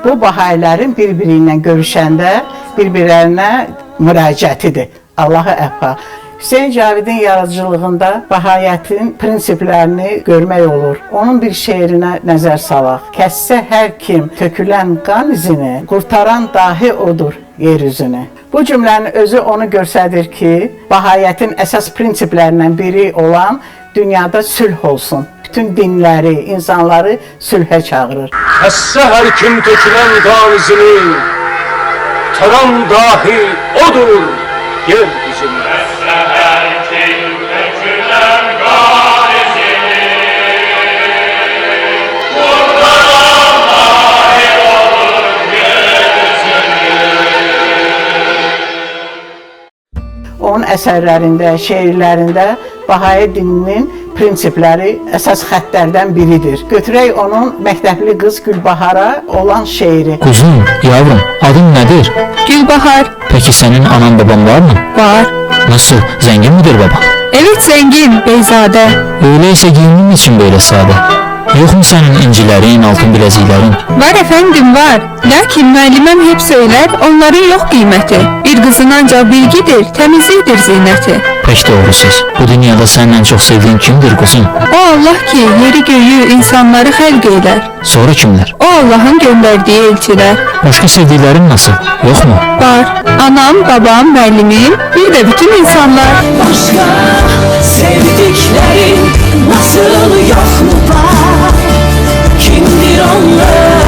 Bu Bahayilərin bir-biri ilə görüşəndə bir-birlərinə müraciətidir. Allahı əpha. Hüseyn Cavidin yaradıcılığında Bahayiyyətin prinsiplərini görmək olur. Onun bir şeirinə nəzər salaq. Kəssə hər kim tökülən qan izini, qurtaran dahi odur yeryüzünü. Bu cümlənin özü onu göstərir ki, Bahayiyyətin əsas prinsiplərindən biri olan dünyada sülh olsun. Bütün dinləri, insanları sülhə çağırır. Kəssə hər kim tökülən qan izini, qurtaran dahi odur yeryüzünü. Onun əsərlərində, şeirlərində Bahayi dininin prinsipləri əsas xəttlərdən biridir. Götürək onun Məktəbli qız Gülbahara olan şeiri. Kuzum, yavrum, adın nedir? Gülbahar. Peki senin anan baban var mı? Var. Nasıl, zengin midir baban? Evet zengin, beyzade. Öyleyse giyinin için böyle sade? Yok mu senin incilerin, altın bileziklerin? Var efendim var. Lakin müəlliməm hep söyler, onların yok kıymeti. Bir kızın ancak bilgidir, temizliktir ziyneti. Pek doğru söz. Bu dünyada senden çok sevdiğin kimdir kuzum? O Allah ki yeri göğü, insanları xəlq eylər. Sonra kimler? O Allah'ın gönderdiği elçilər. Başka sevdiklerin nasıl? Yok mu? Var. Anam, babam, müəllimim, bir de bütün insanlar. Başka sevdiklerin nasıl yok mu var? Kimdir onlar?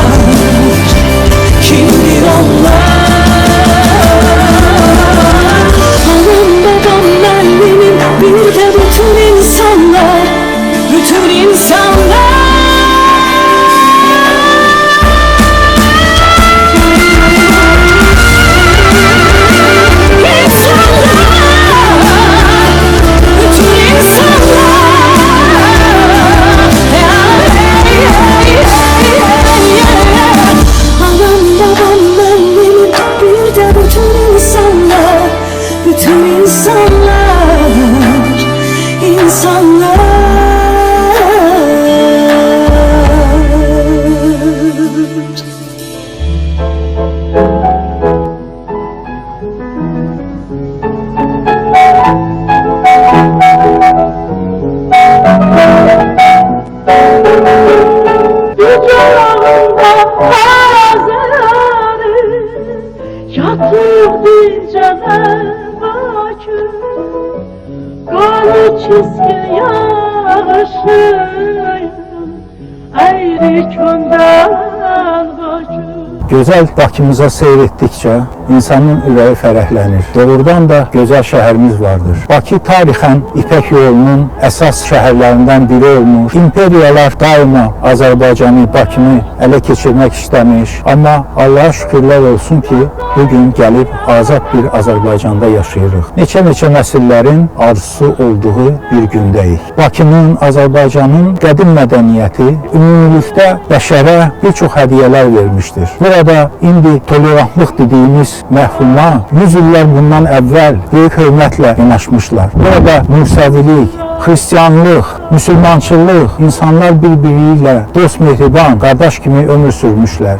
Kimdir onlar? Anam, babam, müəllimim, bir de bütün insanlar. Bütün insanlar. Bütün insanlar. yaşayım ayrı köndan bacım. Gözəl Bakımıza seyr etdikcə insanın ürəyi fərəhlənir. Doğrudan da gözəl şəhərimiz vardır. Bakı tarixən İpək yolunun əsas şəhərlərindən biri olmuş. İmperiyalar daima Azərbaycanı, Bakını ələ keçirmək istəmiş. Amma Allaha şükürlər olsun ki, bugün gəlib azad bir Azərbaycanda yaşayırıq. Neçə nəsillərin arzusu olduğu bir gündəyik. Bakının, Azərbaycanın qədim mədəniyyəti ümumilikdə bəşərə bir çox hədiyyələr vermişdir. Burada indi tolerantlıq dediyimiz məhfuma 100 illər bundan əvvəl böyük hörmətlə yanaşmışlar. Burada Musavilik, Xristianlıq, Müslümançılıq, insanlar bir-biri ilə dost, mehriban, qardaş kimi ömür sürmüşlər.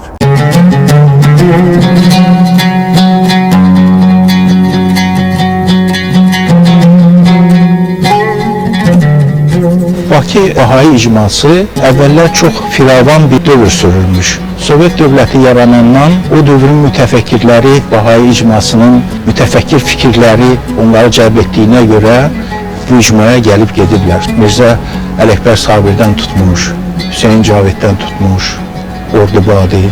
Bakı Bahayi icması əvvəllər çox firavan bir dövr sürülmüş. Sovet dövləti yaranandan o dövrün mütəfəkkirləri Bahayi icmasının mütəfəkkir fikirləri onları cəlb etdiyinə görə bu icmaya gəlib gediblər. Mirzə Ələkbər Sabirdən tutmuş, Hüseyin Caviddən tutmuş, Ordubadi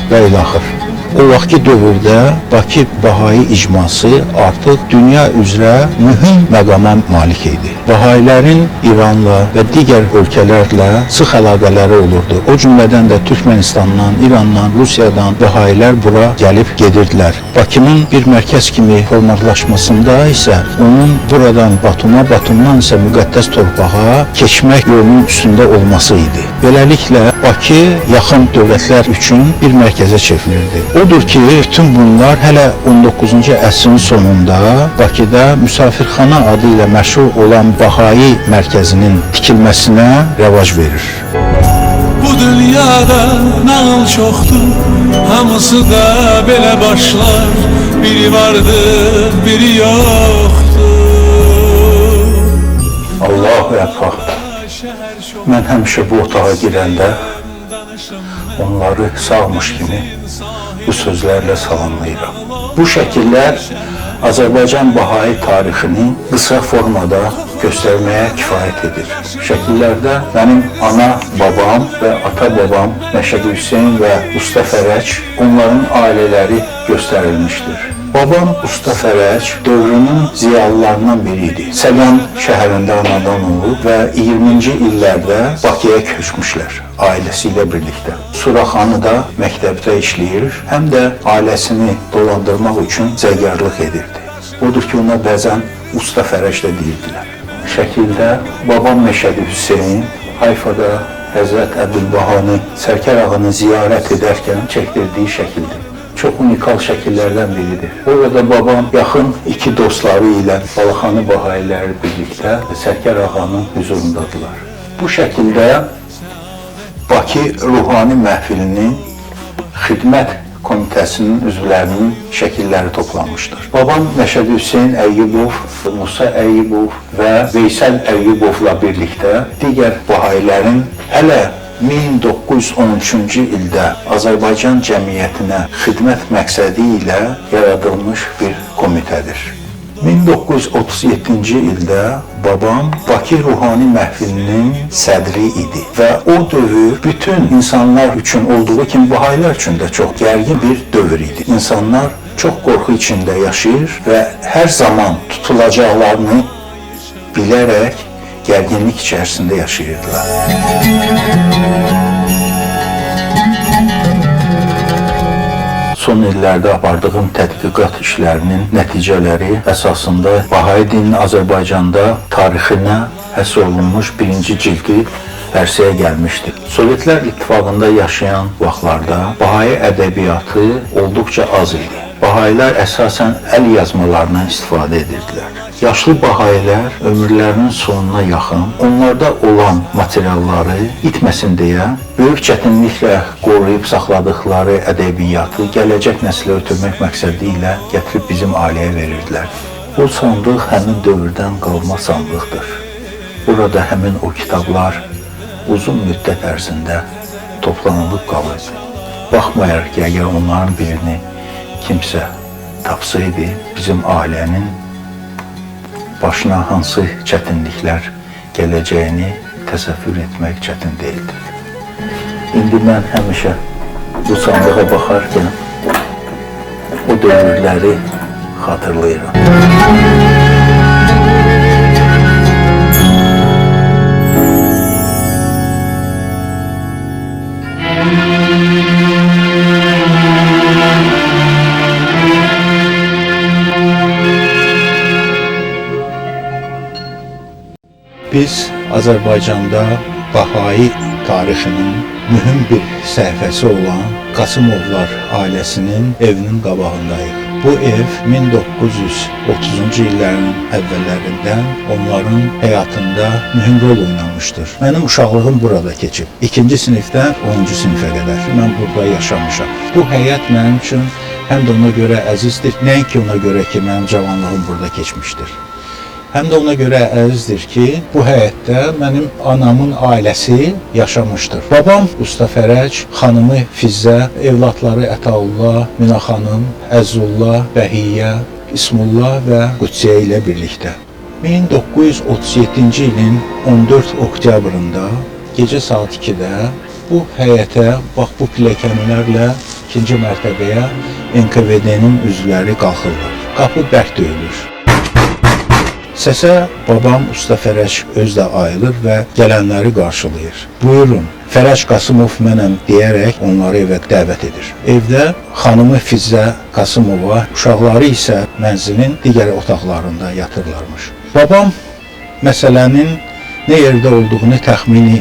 və ilaxır. O vaxtki dövrdə Bakı Bahayi icması artıq dünya üzrə mühüm məqama malik idi. Bahayilərin İranla və digər ölkələrlə sıx əlaqələri olurdu. O cümlədən də Türkmenistandan, İrandan, Rusiyadan Bahayilər bura gəlib gedirdilər. Bakının bir mərkəz kimi formatlaşmasında isə onun buradan Batuma, Batumdan isə müqəddəs torpağa keçmək yolunun üstündə olması idi. Beləliklə Bakı yaxın dövlətlər üçün bir mərkəzə çevrilirdi. Odur ki, bütün bunlar hələ 19-cu əsrin sonunda Bakıda Müsafirxana adı ilə məşhur olan Bahayi mərkəzinin tikilməsinə rəvac verir. Bu dünyada nağıl çoxdur, hamısı da belə başlar. Biri vardır, biri yoxdur. Allahu Ekber. Mən həmişə bu otağa girəndə onları sağmış kimi bu sözlərlə salamlayıram. Bu şəkillər Azərbaycan Bahayi tarixini qısa formada göstərməyə kifayət edir. Şəkillərdə mənim ana babam və ata babam Məşədi Hüseyin və Usta Fərəc, onların ailələri göstərilmişdir. Babam Usta Fərəc dövrünün ziyalılarından biri idi. Səlyan şəhərində anadan olub və 20-ci illərdə Bakıya köçmüşlər ailəsi ilə birlikdə. Suraxanıda məktəbdə işləyir, həm də ailəsini dolandırmaq üçün zəyyarlıq edirdi. Odur ki, ona bəzən Usta Fərəc də deyirdilər. Şəkildə babam Məşədi Hüseyin Hayfada Həzrət Əbdülbahanı Sərkər ağanı ziyarət edərkən çəkdirdiyi şəkildir. Çox unikal şəkillərdən biridir. Orada babam yaxın iki dostları ilə Balaxanı Bahayiləri birlikdə Sərkər ağanın huzurundadılar. Bu şəkildə Bakı Ruhani Məhfilinin xidmət komitəsinin üzvlərinin şəkilləri toplanmışdır. Babam Məşədi Hüseyin Əyyubov, Musa Əyyubov və Veysəl Əyyubovla birlikdə digər Bahayilərin hələ 1913-cü ildə Azərbaycan cəmiyyətinə xidmət məqsədi ilə yaradılmış bir komitədir. 1937-ci ildə babam Bakı Ruhani Məhfilinin sədri idi və o dövr bütün insanlar üçün olduğu kimi Bahayilər üçün də çox gərgin bir dövr idi. İnsanlar çox qorxu içində yaşayır və hər zaman tutulacaqlarını bilərək gərginlik içərisində yaşayırdılar. Son illərdə apardığım tədqiqat işlərinin nəticələri əsasında Bahayi dininin Azərbaycanda tarixinə həsr olunmuş birinci cildi ərsəyə gəlmişdi. Sovetlər İttifaqında yaşayan vaxtlarda Bahayi ədəbiyyatı olduqca az idi. Bahayilər əsasən əl yazmalarından istifadə edirdilər. Yaşlı Bahayilər ömürlərinin sonuna yaxın onlarda olan materialları itməsin deyə böyük çətinliklə qoruyub saxladıqları ədəbiyyatı gələcək nəslə ötürmək məqsədi ilə gətirib bizim ailəyə verirdilər. Bu sandıq həmin dövrdən qalma sandıqdır. Burada həmin o kitablar uzun müddət ərzində toplanılıb qalırdı. Baxmayaraq ki, əgər onların birini kimsə tapsaydı, bizim ailənin başına hansı çətinliklər gələcəyini təsəvvür etmək çətin deyildir. İndi mən həmişə bu sandığa baxarkən o dövrləri xatırlayıram. Biz Azərbaycanda Bahai tarixinin mühüm bir səhifəsi olan Qasımovlar ailəsinin evinin qabağındayıq. Bu ev 1930-cu illərin əvvəllərindən onların həyatında mühüm rol oynamışdır. Mənim uşaqlığım burada keçib. 2-ci sinifdən 10-cu sinifə qədər mən burada yaşamışam. Bu həyat mənim üçün həm də ona görə əzizdir, nəinki ona görə ki, mənim cavanlığım burada keçmişdir. Həm də ona görə əzizdir ki, bu həyətdə mənim anamın ailəsi yaşamışdır. Babam Usta Fərəc, xanımı Fizzə, evlatları Ətaullah, Mina xanım, Əzullah, Bəhiyyə, İsmullah və Qüdsiyə ilə birlikdə. 1937-ci ilin 14 oktyabrında gecə saat 2-də bu həyətə, bax bu pilləkənlərlə 2-ci mərtəbəyə NKVD-nin üzvləri qalxırlar. Qapı bərk döyülür. Səsə babam Usta Fərəc özü də ayılır və gələnləri qarşılayır. Buyurun, Fərəc Qasımov mənəm deyərək onları evə dəvət edir. Evdə xanımı Fizzə Qasımova, uşaqları isə mənzilin digər otaqlarında yatırlarmış. Babam məsələnin nə yerdə olduğunu təxmini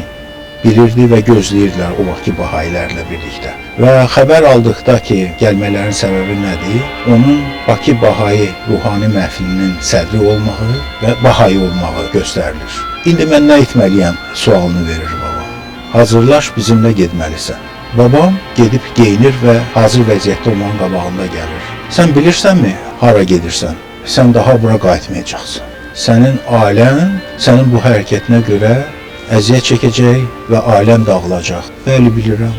bilirdi və gözləyirdilər o vaxtki bahailərlə birlikdə. Və xəbər aldıqda ki, gəlmələrin səbəbi nədir? Onun Bakı Bahai Ruhani Məhfilinin sədri olmağı və bahai olmağı göstərilir. İndi mən nə etməliyəm sualını verir babam. Hazırlaş, bizimlə getməlisən. Babam gedib geyinir və hazır vəziyyətdə olan qabağında gəlir. Sən bilirsənmi, hara gedirsən? Sən daha bura qayıtmayacaqsın. Sənin ailən sənin bu hərəkətinə görə əziyyət çəkəcək və ailən dağılacaq. Bəli, bilirəm.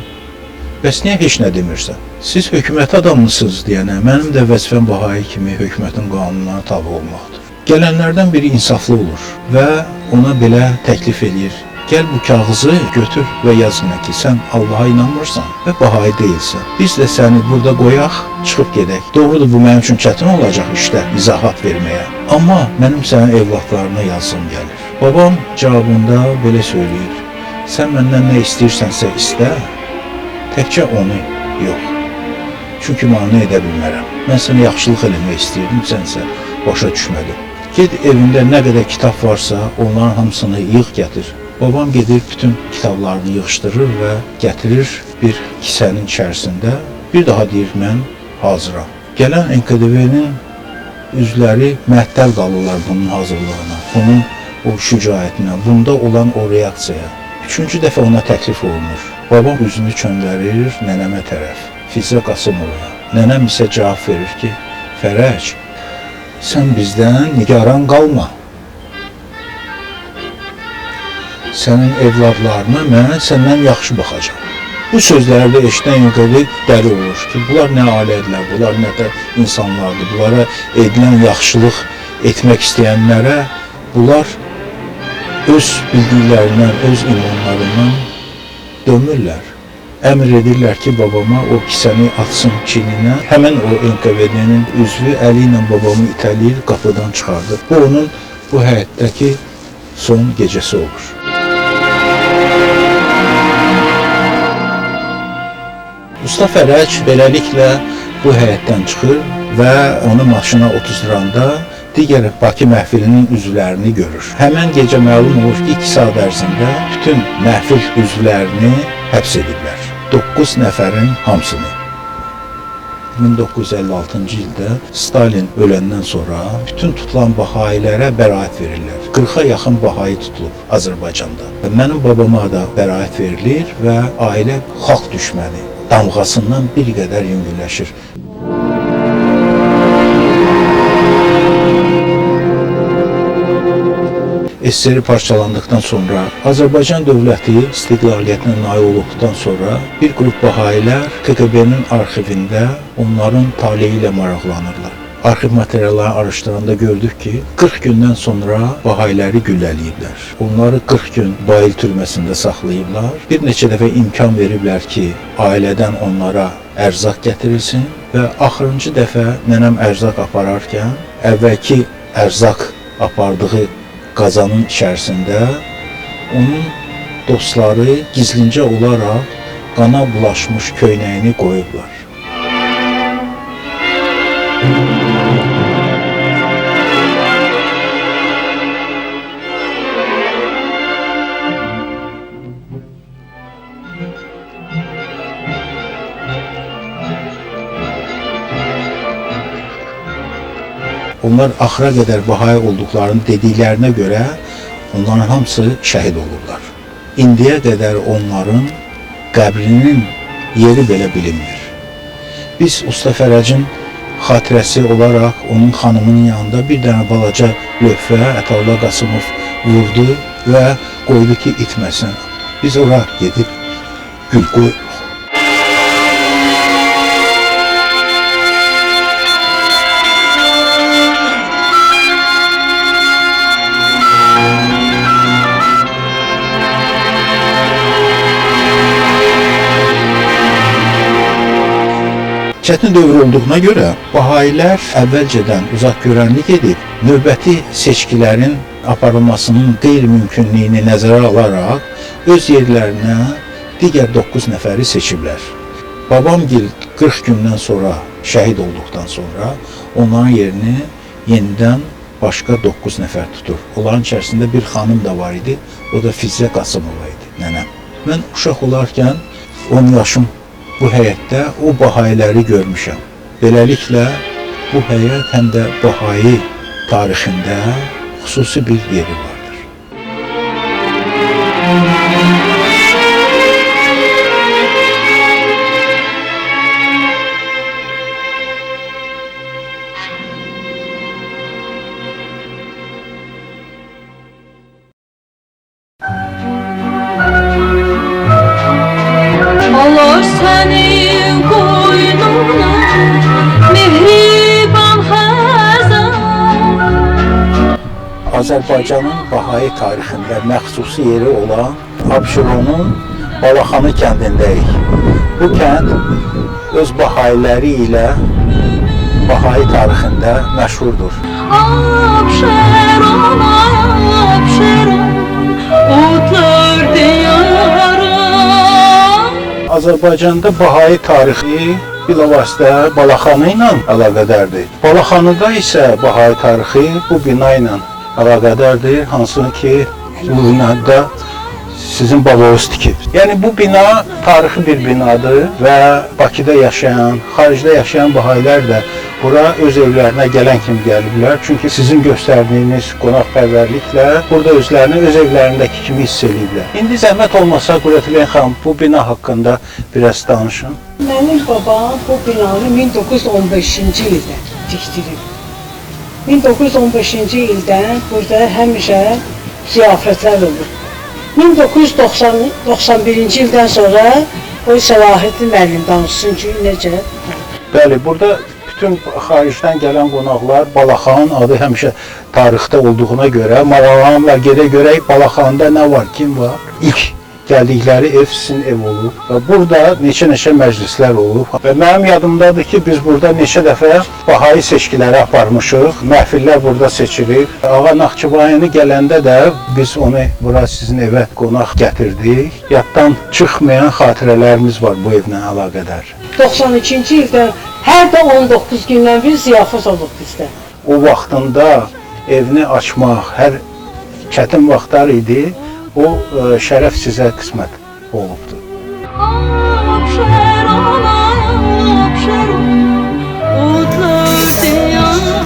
Bəs niyə heç nə demirsən? Siz hökumət adamısınız deyənə, mənim də vəzifəm bahai kimi hökumətin qanunlarına tabi olmaqdır. Gələnlərdən biri insaflı olur və ona belə təklif edir. Gəl bu kağızı götür və yazına ki, sən Allaha inanmırsan və bahai deyilsən. Biz də səni burada qoyaq, çıxıb gedək. Doğrudur, bu mənim üçün çətin olacaq işdə izahat verməyə. Amma mənim sənin evlatlarına yazım gəlir. Babam cavabında belə söyləyir. Sən məndən nə istəyirsənsə istə, təkcə onu yox. Çünki mane edə bilmərəm. Mən sənə yaxşılıq eləmək istəyirdim, sənsə başa düşmədim. Ged evində nə qədər kitab varsa, onların hamısını yığ gətir. Babam gedir, bütün kitablarını yığışdırır və gətirir bir kisənin içərisində. Bir daha deyir, mən hazıram. Gələn NKVD-nin üzvləri məhtəl qalırlar bunun hazırlığına, bunun o şücaətinə, bunda olan o reaksiyaya. 3-cü dəfə ona təklif olunur. Babam üzünü çöndərir nənəmə tərəf, Fizzə Qasımova. Nənəm isə cavab verir ki, Fərəc, sən bizdən nigaran qalma. Sənin evladlarına mən səndən yaxşı baxacam. Bu sözlərdə eşidən yuqarı dəli olur ki, bunlar nə alədirlər, bunlar nə də insanlardır. Bunlara edilən yaxşılıq etmək istəyənlərə bunlar öz bildiklərindən, öz imanlarından dönmürlər. Əmr edirlər ki, babama o kisəni atsın çininə. Həmən o NKVD-nin üzvü əli ilə babamı itələyir, qapıdan çıxardır. Bu onun bu həyətdəki son gecəsi olur. Usta Fərəc beləliklə bu həyətdən çıxır və onu maşına oturduranda digər Bakı məhfilinin üzvlərini görür. Həmən gecə məlum olur ki, 2 saat ərzində bütün məhfil üzvlərini həbs ediblər. 9 nəfərin hamısını. 1956-cı ildə Stalin öləndən sonra bütün tutulan bahailərə bəraət verirlər. 40-a yaxın bahai tutulub Azərbaycanda. Mənim babama da bəraət verilir və ailə xalq düşməni damğasından bir qədər yüngülləşir. SSR parçalandıqdan sonra Azərbaycan dövləti istiqlaliyyətinə nail olduqdan sonra bir qrup bahailər KGB-nin arxivində onların taleyi ilə maraqlanırlar. arxiv materiallarını araşdıranda gördük ki, 40 gündən sonra Bahayiləri güllələyiblər. Onları 40 gün Bayıl türməsində saxlayıblar. Bir neçə dəfə imkan veriblər ki, ailədən onlara ərzaq gətirilsin və axırıncı dəfə nənəm ərzaq apararkən əvvəlki ərzaq apardığı qazanın içərisində onun dostları gizlincə olaraq qana bulaşmış köynəyini qoyublar. Onlar axıra qədər Bahayi olduqlarını dediklərinə görə onların hamısı şəhid olurlar. İndiyə qədər onların qəbrinin yeri belə bilinmir. Biz Usta Fərəcin xatirəsi olaraq onun xanımının yanında bir dənə balaca lövhə Ətavla Qasımov vurdu və qoydu ki, itməsin. Biz ora gedib gül qoyuruq. Çətin dövr olduğuna görə Bahayilər əvvəlcədən uzaq görənlik edib, növbəti seçkilərin aparılmasının qeyri-mümkünlüyünü nəzərə alaraq öz yerlərinə digər 9 nəfəri seçiblər. Babamgil 40 gündən sonra şəhid olduqdan sonra onların yerini yenidən başqa 9 nəfər tutur. Onların içərisində bir xanım da var idi, o da Fizzə Qasımova idi, nənəm. Mən uşaq olarkən 10 yaşım bu həyətdə o Bahayiləri görmüşəm. Beləliklə, bu həyət həm də Bahayi tarixində xüsusi bir yeri vardır. Allah sənin qoynuna mehriban xəzan. Azərbaycanın Bahayi tarixində məxsusi yeri olan Abşeronun Balaxanı kəndindəyik. Bu kənd öz Bahayiləri ilə Bahayi tarixində məşhurdur. Abşeron, Abşeron, otlar diyarı. Azərbaycanda Bahayi tarixi bilavasitə Balaxanı ilə əlaqədardır. Balaxanıda isə Bahayi tarixi bu bina ilə əlaqədardır, hansı ki, bu binada sizin babanız tikib. Yəni bu bina tarixi bir binadır və Bakıda yaşayan, xaricdə yaşayan Bahayilər də bura öz evlərinə gələn kimi gəliblər. Çünki sizin göstərdiyiniz qonaqpərvərliklə burada özlərini öz evlərindəki kimi hiss ediblər. İndi zəhmət olmasa Qürrətülin xanım bu bina haqqında biraz danışın. Mənim babam bu binanı 1915-ci ildə tikdirib. 1915-ci ildən burada həmişə ziyafətlər olur. 1991-ci ildən sonra o Səlahiddin müəllim danışsın ki, necə? Bəli, burada bütün xaricdən gələn qonaqlar Balaxanın adı həmişə tarixdə olduğuna görə maraqlanırlar, gedə görək Balaxanda nə var, kim var? İlk gəldikləri ev sizin ev olub və burada neçə məclislər olub və mənim yadımdadır ki, biz burada neçə dəfə Bahayi seçkiləri aparmışıq, məhfillər burada seçilib. Ağa Naxçıvani gələndə də biz onu bura sizin evə qonaq gətirdik. Yaddan çıxmayan xatirələrimiz var bu evlə əlaqədar. 92-ci ildə hər də 19 gündən bir ziyafət olub bizdə. O vaxtında evini açmaq hər çətin vaxtlar idi. O şərəf sizə qismət olubdur. Abşeron, Abşeron, otlar diyarı.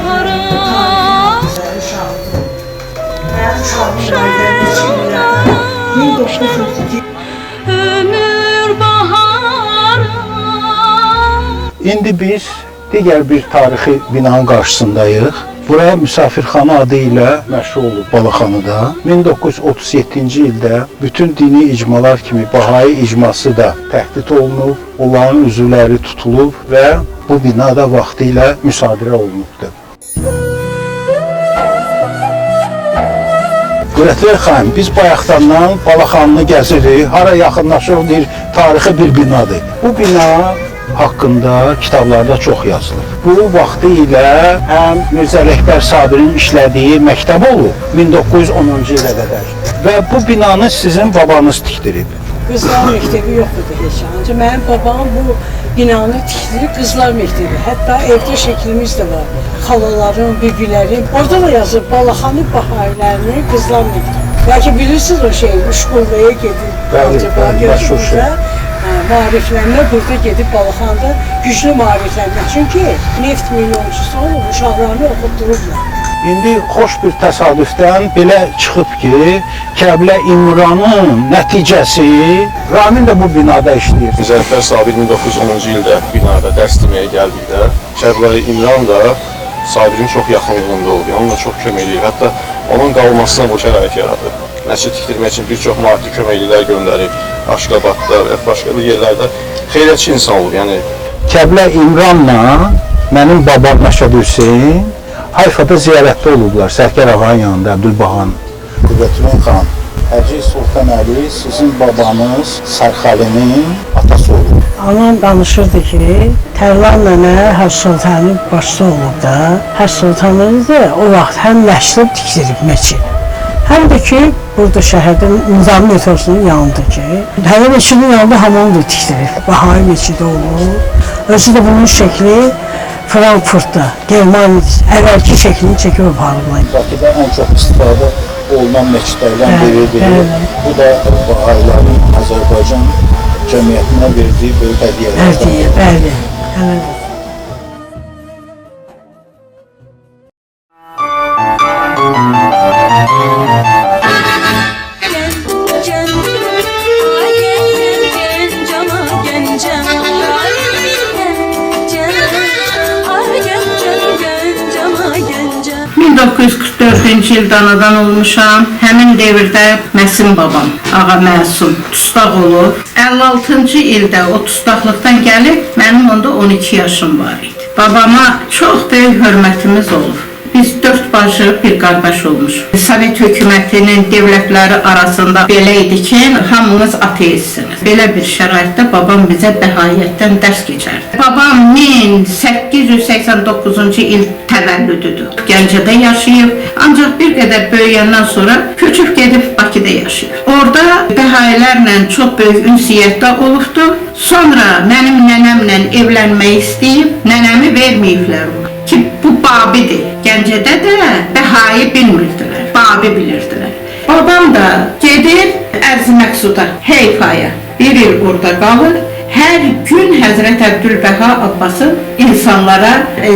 Ömür baharı. İndi biz digər bir tarixi binanın qarşısındayıq. Bura Müsafirxana adı ilə məşhur olub Balaxanıda. 1937-ci ildə bütün dini icmalar kimi Bahayi icması da təhdid olunub, onların üzvləri tutulub və bu bina da vaxtilə müsadirə olunubdur. Qürətlər xanım, biz bayaqdandan Balaxanını gəzirik, hara yaxınlaşırıq, deyir, tarixi bir binadır. Bu bina haqqında kitablarda çox yazılır. Bu vaxtı ilə həm Mirzə Ələkbər Sabirin işlədiyi məktəb olub 1910-cu ilə qədər və bu binanı sizin babanız tikdirib. Qızlar məktəbi yoxdur heç. Ancaq mənim babam bu binanı tikdirib qızlar məktəbi. Hətta evdə şəklimiz də var. Xalaların, bibilərin. Orada da yazır Balaxanı Baharilərinin qızlar məktəbi. Bəlkə bilirsiniz o şeyi, Uşqulluya gedir. Bəli, məşhur şey. Maariflənmə burada gedib Balaxanda güclü maariflənmə. Çünki neft milyonçusu olub, uşaqlarını oxutdurublar. İndi xoş bir təsadüfdən belə çıxıb ki, Kəblə İmranın nəticəsi Ramin də bu binada işləyir. Mirzə Ələkbər Sabir 1910-cu ildə binada dərs deməyə gəldikdə Kəblə İmran da Sabirin çox yaxınlığında oldu, onunla çox kömək edir. Hətta onun qalmasına bu şərait yaradır. Məscid tikdirmək üçün bir çox maddi köməklilər göndərib, Aşqabadda və başqa bir yerlərdə xeyriyyətçi insan olub. Yəni Kəblə İmranla mənim babam Məşəd Hüseyn Hayfada ziyarətdə olublar, Sərkər ağanın yanında, Əbdülbahan. Qüdrətülün xan, Həcri Sultan Əli sizin babanız Sərxəlinin atası olub. Anam danışırdı ki, Tərlan nənə Həcc Sultanın başçısı olub da. Həcc Sultanı da o vaxt həm nəşrib tikdirib məçid. Həm də ki, burada şəhərdə Nizami metrosunun yanındakı, hələ meçidin yanında hamam da tikdirib. Bahai meçidi olub. Özü də bunun şəkli Frankfurtda, Germaniya əvvəlki şəklini çəkib aparıblar. Bakıda ən çox istifadə olunan meçidlərdən biridir. Bu da Bahailərin Azərbaycan cəmiyyətinə verdiyi böyük hədiyyələrdən. Bəli. Mən 1944-cü ildə anadan olmuşam. Həmin dövrdə Məsim babam, ağa Məsum, tustaq olub. 56-cı ildə o tustaqlıqdan gəlib, mənim onda 12 yaşım var idi. Babama çox böyük hörmətimiz olub. Biz 4 bacı, bir qardaş olmuşuq. Sovet hökumətinin dövlətləri arasında belə idi ki, hamınız ateistsiniz. Belə bir şəraitdə babam bizə bəhayiyyətdən dərs keçərdi. Babam 1889-cu il təvəllüdüdür. Gəncədə yaşayıb, ancaq bir qədər böyüyəndən sonra köçüb gedib Bakıda yaşayıb. Orada bəhayilərlə çox böyük ünsiyyətdə olubdur. Sonra mənim nənəmlə evlənmək istəyib, nənəmi verməyiblər ona. Ki bu Babidir. Gəncədə də Bəhai bilmirdilər, Babi bilirdilər. Babam da gedir Ərz-i-Məqsuda, Heyfaya. Bir il orada qalır. Hər gün Həzrət Əbdülbəha Abbasın insanlara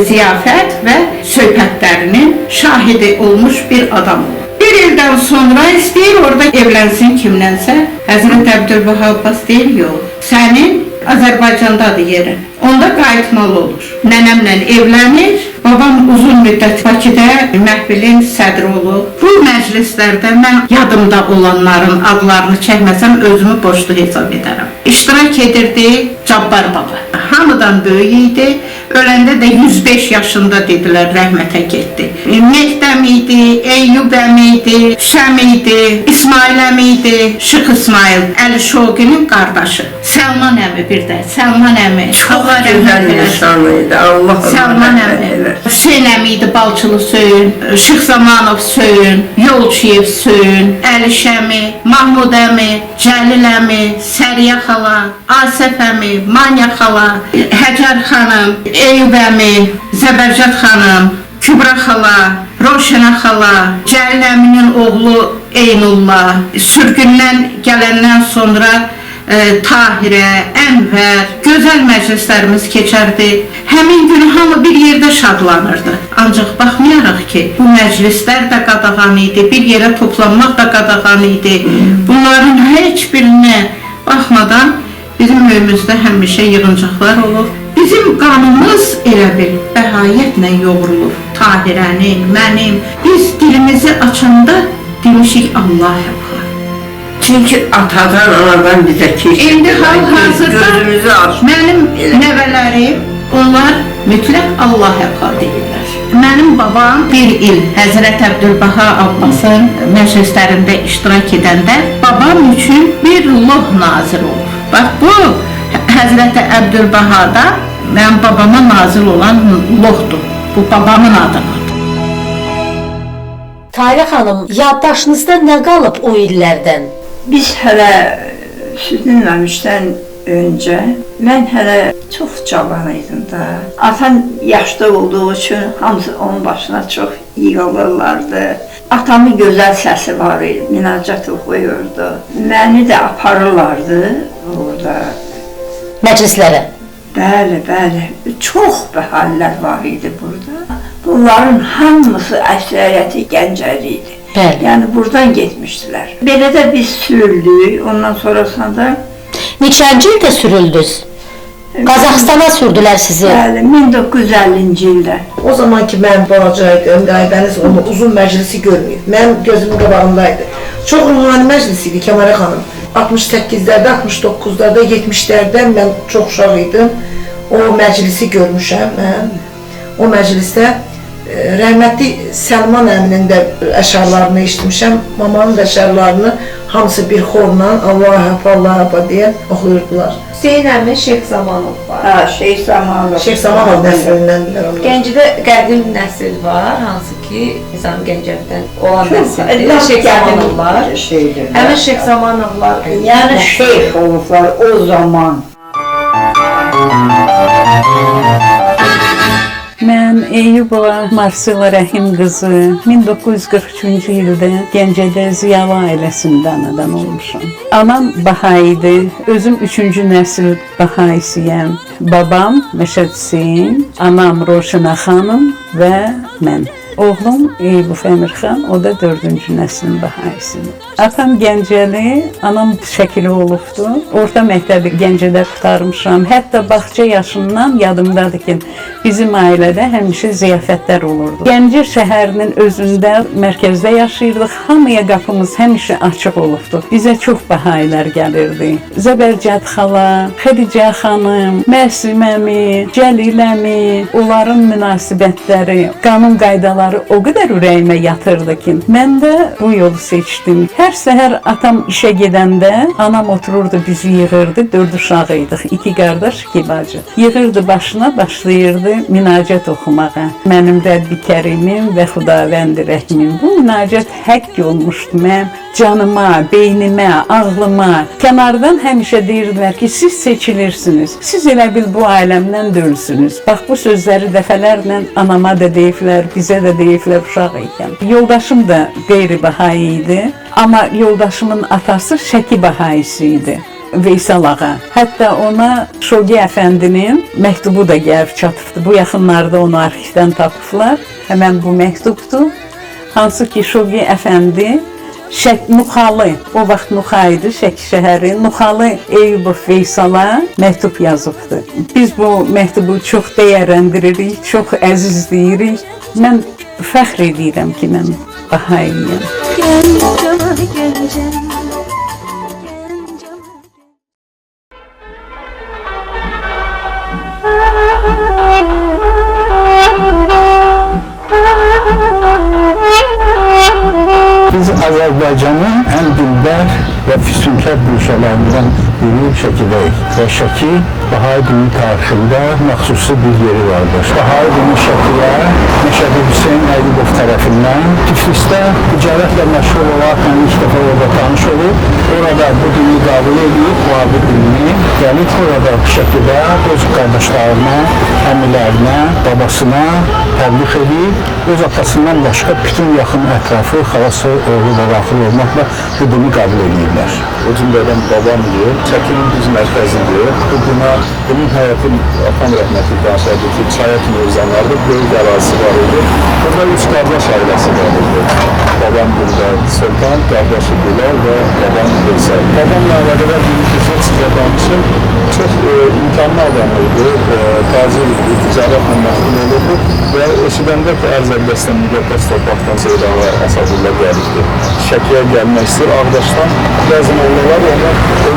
ziyafət və söhbətlərinin şahidi olmuş bir adam olur. Bir ildən sonra istəyir orada evlənsin kimlənsə. Həzrət Əbdülbəha Abbas deyir, yox, sənin Azərbaycandadır yerin. Onda qayıtmalı olur. Nənəmlə evlənir. Babam uzun müddət Bakıda məhfilin sədri olub. Bu məclislərdə mən yadımda olanların adlarını çəkməsəm özümü borclu hesab edərəm. İştirak edirdi Cabbar baba. Hamıdan böyük idi. Öləndə də 105 yaşında dedilər, rəhmətə getdi. Mehdəm idi, Eyyub əmi idi, Şəm idi, İsmail əmi idi, Şıx İsmail, Əli Şoqinin qardaşı. Səlman əmi bir də, Səlman əmi. Çox gözəl insan idi, Allah Səlman əmi. Hüseyn əmi idi, Balçılı Söyün, Şıx Zamanov Söyün, Yolçiyev Söyün, Əli Şəmi, Mahmud əmi, Cəlil əmi, Səriyə xala, Asəf əmi, Manya xala, Həcər xanım, Eyyub əmi, Zəbərcət xanım, Kübra xala, Roşənə xala, Cəlil əminin oğlu Eynullah, sürgündən gələndən sonra Tahirə, Ənvər, gözəl məclislərimiz keçərdi. Həmin gün hamı bir yerdə şadlanırdı. Ancaq baxmayaraq ki, bu məclislər də qadağan idi, bir yerə toplanmaq da qadağan idi. Bunların heç birinə baxmadan bizim öyümüzdə həmişə yığıncaqlar olur. Bizim qanımız elə bir bəhayiyyətlə yoğrulur. Tahirənin, mənim. Biz dilimizi açanda demişik Allah həbqa. Çünki atadan, anadan bizə keçdi. İndi hal-hazırda mənim nəvələrim Onlar mütləq Allah-Əqa deyirlər. Mənim babam bir il Həzrət Əbdülbəha Abbasın məclislərində iştirak edəndə babam üçün bir loh nazil olur. Bax, bu Həzrət Əbdülbəhada mənim babama nazil olan lohdur. Bu babamın adıdır. Tahirə xanım, yaddaşınızda nə qalıb o illərdən? Biz hələ süzülməmişdən öncə, mən hələ çox cavan idim da. Atam yaşda olduğu üçün hamısı onun başına çox yığılırlardı. Atamın gözəl səsi var idi, münacat oxuyurdu. Məni də aparırlardı orada. Məclislərə? Bəli, bəli. Çox bəhallər var idi burada. Bunların hamısı əksəriyyəti Gəncəli idi. Bəli. Yəni buradan getmişdilər. Belə də biz sürüldük, ondan sonrasında... Neçənci ildə sürüldünüz? Qazaxstana sürdülər sizi? Bəli, 1950-ci ildə. O zaman ki, mən balacaydım, Aybəniz onu uzun məclisi görməyib. Mənim gözümün qabağındaydı. Çox ruhani məclis idi Kəmalə xanım. 68-lərdə, 69-larda, 70-lərdə mən çox uşaq idim. O məclisi görmüşəm mən. O məclisdə rəhmətli Səlman əminin də əşarlarını eşitmişəm. Mamanın da əşarlarını hamısı bir xorla Allah-Əpa deyə oxuyurdular. Hüseyin əmi Şeyx Zamanov var. Hə, Şeyx Zamanov. Şeyx Zamanov nəslindən. Gəncədə qədim nəsil var, hansı ki, Nizam Gəncəvdən olan nəsildir. Şeyx Zamanovlar. Həmin Şeyx Zamanovlar. Yəni şeyx olublar o zaman. Mən Eyyubova Marsela Rəhim qızı 1943-cü ildə Gəncədə Ziyalı ailəsindən adam olmuşam. Anam Bahaidir, özüm 3-cü nəsil Bahaisiyəm. Babam Məşəd Hüseyin, anam Roşana xanım və mən. Oğlum Eyyubov Əmirxan, o da 4-cü nəslin Bahaisidir. Atam Gəncəli, anam Şəkili olubdu. Orta məktəbi Gəncədə qurtarmışam. Hətta bağça yaşından yadımdadır ki, bizim ailədə həmişə ziyafətlər olurdu. Gəncə şəhərinin özündə, mərkəzdə yaşayırdıq. Hamıya qapımız həmişə açıq olubdu. Bizə çox bahailər gəlirdi. Zəbərcəd xala, Xədicə xanım, Məsim əmi, Cəlil əmi, onların münasibətləri, qanun qaydaları o qədər ürəyimə yatırdı ki, mən də bu yolu seçdim. Hər səhər atam işə gedəndə anam otururdu, bizi yığırdı, 4 uşaq idik, 2 qardaş, 2 bacı. Yığırdı başına, başlayırdı münacət oxumağa. Mənim Rəbbi Kərimim və Xudavəndi Rəhimim. Bu münacət həkk olmuşdu mənim canıma, beynimə, ağlıma. Kənardan həmişə deyirdilər ki, siz seçilirsiniz. Siz elə bil bu aləmdən dölsünüz. Bax, bu sözləri dəfələrlə anama da deyiblər, bizə də deyiblər uşaq ikən. Yoldaşım da qeyri-bahai idi. Amma yoldaşımın atası Şəki Bahaisi idi. Veysel ağa. Hətta ona Şogi Əfəndinin məktubu da gəlib çatıbdı. Bu yaxınlarda onu arxivdən tapıblar. Həmən bu məktubdur. Hansı ki Şogi Əfəndi Nuxalı, o vaxt Nuxa idi, Şəki şəhəri, Nuxalı Eyyubov Veysala məktub yazıbdı. Biz bu məktubu çox dəyərləndiririk, çox əzizləyirik. Mən fəxr edirəm ki, mən Bahaiyəm. Biz Azərbaycanın ən dilbər və füsunkar güşələrindən biri Şəkidəyik. Və Şəki Bahai dini tarixində məxsusi bir yeri vardır. Bahai dini Şəkiyə Məşədi Hüseyin Əyyubov tərəfindən Tiflisdə ticarətlə məşğul olarkən ilk dəfə orada tanış olub. Orada bu dini qəbul edib, bu dinini gəlib orada Şəkidə öz qardaşlarına, əmilərinə, babasına təbliğ edib. Öz atasından başqa bütün yaxın ətrafı, xalası, oğlu və daxil olmaqla bu dini qəbul edirlər. O cümlədən babamdır, Şəkinin düz mərkəzidir. Bu bina, bunun həyatı atam rəhmətli danışardı ki, çaya kimi uzanlardı, böyük ərazisi var idi. Burada 3 qardaş ailəsi var idi. Babam burada Sultan, qardaşı Bilal və babam Veysel. Babamla əlaqədar bir kişi sizə danışım. Çox imkanlı adam idi, tacir idi, ticarətlə məşğul olurdu və eşidəndə ki, Ərzəbləsdən müqəddəs torpaqdan Seyranlar Asadullah gəlirdi. Şəkiyə gəlmək istəyir, Ağdaşdan bəzi mollalar ona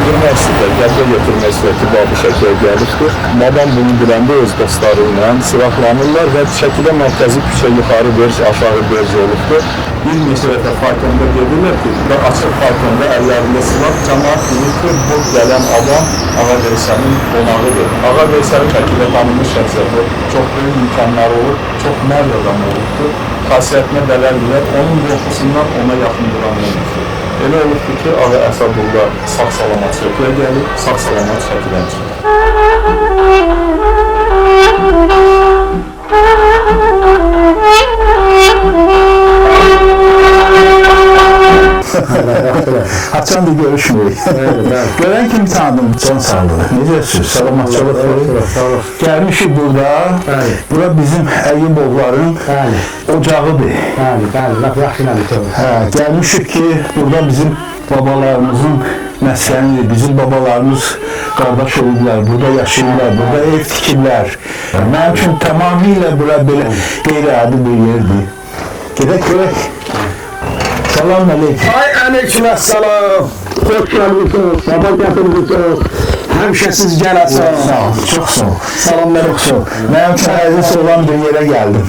öldürmək istəyir, qəblə götürmək istəyir ki, bu şəkilə gəlibdir. Babam bunu biləndə öz dostları ilə silahlanırlar və şəkilə mərkəzi küçə yuxarı verc, aşağı verc olubdur. Bir neçə dəfə faytonda gedirlər ki, açıq faytonda əllərində silah, cəmaat bilir ki, bu gələn adam Ağa Veysəlin qonağıdır. Ağa Veysəlin şəkilə tanınmış şəxsiyyəti çox böyük imkanları olur, çox mərd adam olubdur. Xasiyyətinə bələldirlər, onun qorxusundan ona yaxın duran olmuşdur. Elə olubdur ki, Ağa Əsədullah sağ-salamat şəkilə gəlib, sağ-salamat şəkilən çıxır. Haçandır görüşmürük. Görən kimi tanıdım. Can sağlığı. Necəsiniz? Salamatçılıq. Gəlmişik burada. Bura bizim Əyyubovların ocağıdır. Gəlmişik ki, burada bizim babalarımızın məskənidir. Bizim babalarımız qardaş olublar, burada yaşayırlar, burada ev tikirlər. Mənim üçün tamamilə bura belə qeyri-adi bir yerdir. Gedək görək. Salam aleyküm. Ay aleykümselam. Hoş geldiniz. Sabah getirdiniz. Həmişəsiz gələcəm. Sağ ol, çox sağ ol. Salamlar. Çox sağ ol. Mənim üçün əziz olan bir yerə gəldim.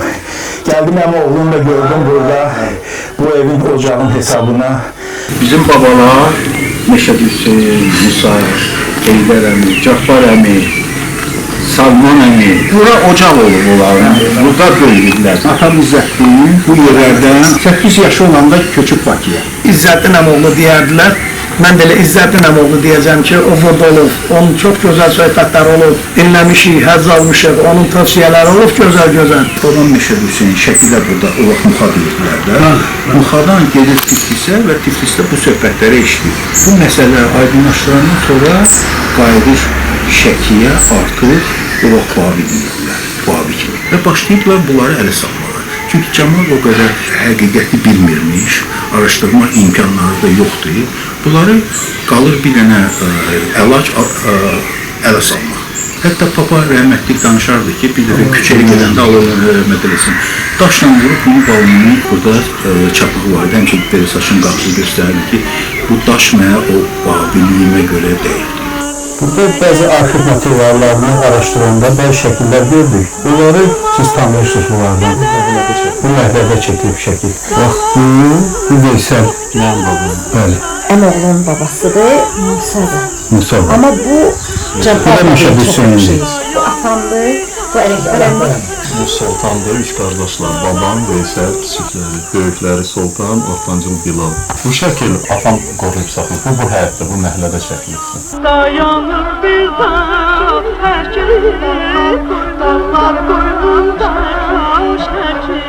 Gəldim ama oğlum da gördüm burada bu evin ocağın hesabına. Bizim babalar Məşəd Hüseyin, Musa, Heydər əmi, Cabbar əmi, Salman əmi, bura ocaq olub onların, burada böyüdülər. Atam İzzətdin bu yerlərdən 8 yaşı olanda köçüb Bakıya. İzzətdin əmoğlu deyərdilər. Mən də elə İzzətdin əmoğlu deyəcəm ki, o burada olub, onun çox gözəl söhbətləri olub, dinləmişik, həzz almışıq, onun tövsiyələri olub gözəl-gözəl. Oradan Məşəd Hüseyin şəkildə burada o vaxt Muxa deyirdilər də. Muxadan gedir Tiflisə və Tiflisdə bu söhbətləri eşidir. Bu məsələ aydınlaşdırandan sonra qayıdır Şəkiyə, artıq o vaxt Babi deyirlər, Babi kimi. Və başlayıblar bunları ələ salmağa. Çünki cəmaat o qədər həqiqəti bilmirmiş, araşdırma imkanları da yoxdur. Bunları qalır bir dənə əlac ələ salmaq. Hətta Papa rəhmətlik danışardı ki, bir dəfə küçəyə gedəndə Allah'ın rəhmət eləsin. Daşla vurub bunun balını burada çapığı var. Həmçə belə saçın qapısı göstərirdi ki, bu daş mənə o babiliyimə görə deyildi. Burada bəzi arxiv materiallarını araşdıranda bəzi şəkillər gördük. Bunları siz tanıyırsınız bunlardan. Bu məhlədə çəkilib şəkil. Bax, bu Veysel. Mənim babam. Bəli. Əmoğlunun babasıdır, Musa'dır. Musa'dır. Amma bu Cabbar'da çok şey. Bu atamdır, bu Ələkbərəmdir. Bu Sultandır, üç qardaşlar, babam, Veysel, kiçikləri, böyükləri Sultan, ortancıl Bilal. Bu şəkil atam qoruyub saxlayıb, bu həyətdə, bu məhəllədə çəkilibdir. Dayanır bizdən hər şey, dağlar qoynunda şəkil.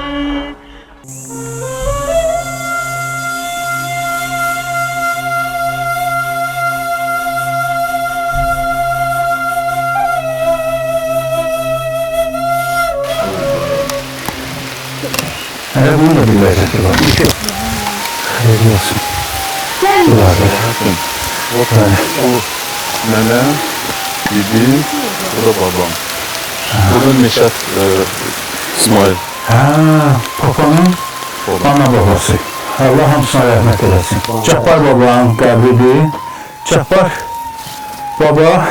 Bunun da bir lezzeti var. Hayırlı olsun. O nənəm, bibim, bu da babam. Bu da Məşəd İsmail. Papanın ana babası. Allah hamısına rəhmət eləsin. Cabbar babanın qəbridir. Cabbar baba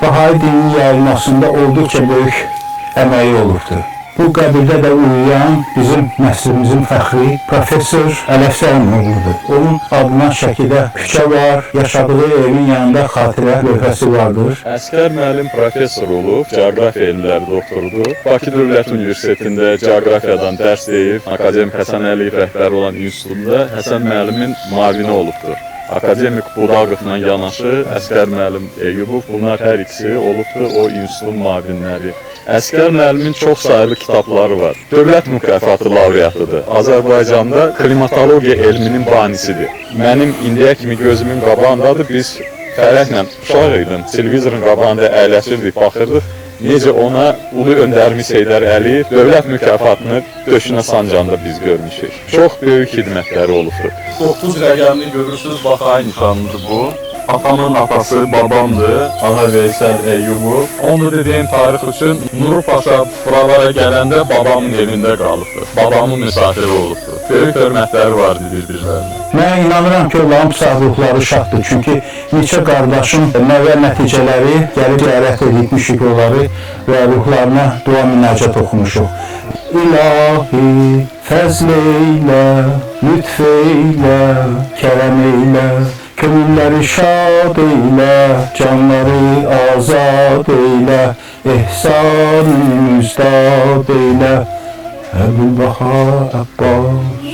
Bahayi dinin yayılmasında olduqca böyük əməyi olubdur. Bu qəbirdə də uyuyan bizim nəslimizin fəxri professor Ələfsəyin oğludur. Onun adına Şəkidə küçə var, yaşadığı evin yanında xatirə lövhəsi vardır. Əskər müəllim professor olub, coğrafiya elmləri doktorudur. Bakı Dövlət Universitetində coğrafiyadan dərs deyib, Akademik Həsən Əliyev rəhbəri olan institutunda Həsən müəllimin müavini olubdur. Akademik Budaqovla yanaşı Əskər müəllim Eyyubov, bunlar hər ikisi olubdur o institutun müavinləri. Əskər müəllimin çox sayılı kitabları var. Dövlət mükafatı laureatıdır. Azərbaycanda klimatologiya elminin banisidir. Mənim indiyə kimi gözümün qabağındadır. Biz fərəhlə uşaq idim, televizorun qabağında əyləşirdik, baxırdıq. Necə ona ulu öndərimiz Heydər Əliyev dövlət mükafatını döşünə sancanda biz görmüşük. Çox böyük xidmətləri olubdur. 9 rəqəmini görürsünüz, Bahayi nişanıdır bu. Atamın atası babamdır, Ağa Veysel Eyyubov. Onu dediyim tarix üçün Nuru Paşa buralara gələndə babamın evində qalıbdır. Babamın misafiri olubdur. Böyük hörmətləri vardı bir-birlərinə. Mən inanıram ki, onların sağlıqları şaddır. Çünki neçə qardaşın nəvə nəticələri gəlib ziyarət edibmişik onları və ruhlarına dua minəcət oxumuşuq. İlahi, fəzl eylə, lütf eylə, kərəm eylə, könülləri şad eylə, canları azad eylə, ehsan-ı müzdad eylə, Əbülbaha Abbas.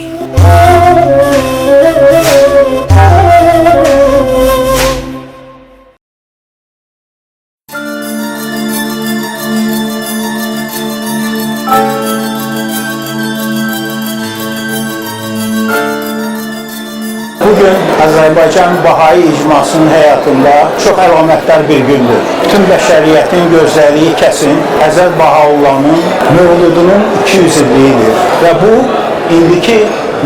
Bugün Azərbaycan Bahai icmasının həyatında çox əlamətdar bir gündür. Bütün bəşəriyyətin gözlədiyi kəsin Həzrət Bahaullahın mövludunun 200 illiyidir. Və bu, indiki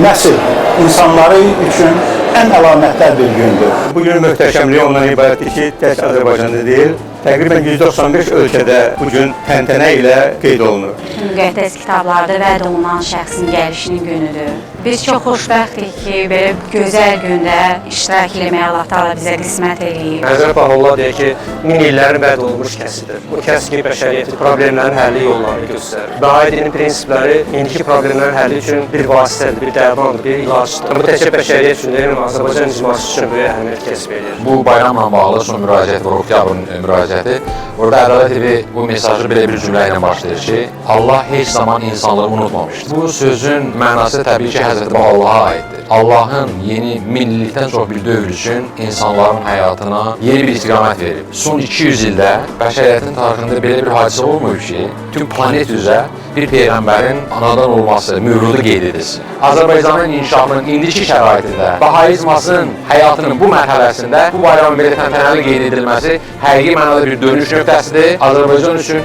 nəsil insanları üçün ən əlamətdar bir gündür. Bugün möhtəşəmliyi ondan ibarətdir ki, tək Azərbaycanda deyil, təqribən 195 ölkədə bugün təntənə ilə qeyd olunur. Müqəddəs kitablarda vəd olunan şəxsin gəlişinin günüdür. Biz çox xoşbəxtik ki, belə gözəl gündə iştirak eləməyə Allah Taala bizə qismət eləyib. Həzrət Bahaullah deyir ki, min illərin vəd olunmuş kəsidir. Bu kəs ki, bəşəriyyətin problemlərin həlli yollarını göstərir. Bahai dinin prinsipləri indiki problemlərin həlli üçün bir vasitədir, bir dərmandır, bir ilacdır. Bu təkcə bəşəriyyət üçün deyil, Azərbaycan icması üçün böyük əhəmiyyət kəsb edir. Bu bayramla bağlı son müraciət var, oktyabrın müraciəti. Orada Ədalət TV bu mesajı belə bir cümlə ilə başlayır ki, Allah heç zaman insanları unutmamışdır. Bu sözün mənası təbii ki, Həzrət Bahaulullaha aiddir. Allahın yeni minillikdən çox bir dövr üçün insanların həyatına yeni bir istiqamət verib. Son 200 ildə bəşəriyyətin tarixində belə bir hadisə olmuyor ki, tüm planet üzrə bir peyğəmbərin anadan olması, mövludu qeyd edilsin. Azərbaycanın inkişafının indiki şəraitində, Bahaizmasının həyatının bu mərhələsində bu bayramın belə təntənəli qeyd edilməsi həqiqi mənada bir dönüş nöqtəsidir. Azərbaycan üçün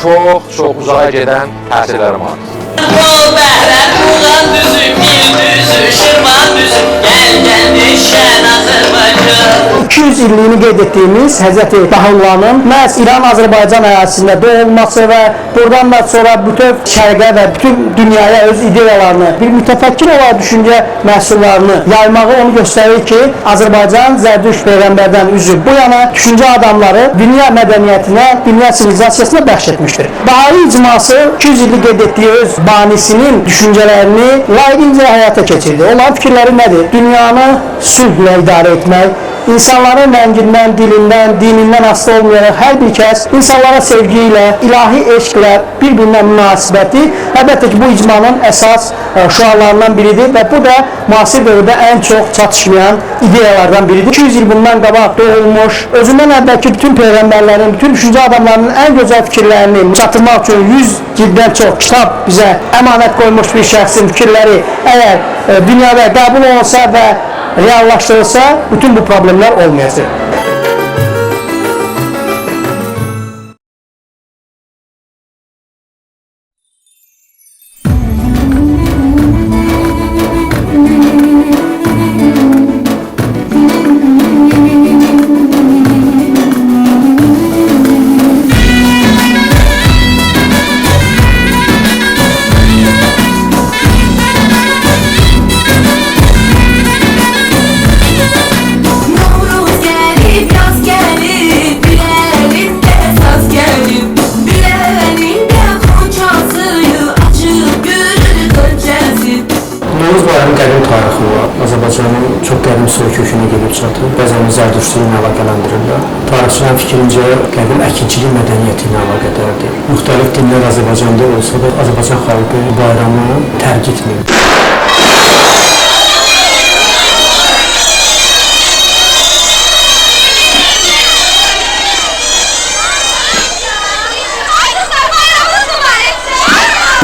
çox uzağa gedən təsirləri vardır. Yol bəhrən, Uğan düzü, Mil düzü, Şirvan düzü, gəl düşən Azərbaycan. 200 illiyini qeyd etdiyimiz Həzrəti Bahaullahın məhz İran-Azərbaycan ərazisində doğulması və buradan da sonra bütöv şərqə və bütün dünyaya öz ideyalarını, bir mütəfəkkir olaraq düşüncə məhsullarını yaymağı onu göstərir ki, Azərbaycan Zərdüşt peyğəmbərdən üzüb bu yana düşüncə adamları dünya mədəniyyətinə, dünya sivilizasiyasına bəxş etmişdir. Bahai icması 200 illik qeyd etdiyi öz banisinin düşüncələrini layiqincə həyata keçirdi. Onların fikirləri nədir? Dünyanı sülhlə idarə etmək, insanların rəngindən, dilindən, dinindən asılı olmayaraq hər bir kəs insanlara sevgi ilə, ilahi eşqlə bir-birinə münasibəti əlbəttə ki, bu icmanın əsas şüarlarından biridir və bu da müasir dövrdə ən çox çatışmayan ideyalardan biridir. 200 il bundan qabaq doğulmuş, özündən əvvəlki bütün peyğəmbərlərin, bütün düşüncə adamlarının ən gözəl fikirlərini çatdırmaq üçün 100 cildən çox kitab bizə əmanət qoymuş bir şəxsin fikirləri əgər dünyada qəbul olunsa və reallaşdırılsa, bütün bu problemlər olmayacaq. Azərbaycanın çox qədim soy kökünə gedib çatır. Bəzən Zərdüştü ilə əlaqələndirirlər. Tarixçilərin fikrincə qədim əkinçilik mədəniyyəti ilə əlaqədardır. Müxtəlif dinlər Azərbaycanda olsa da Azərbaycan xalqı bayramı tərk etmir.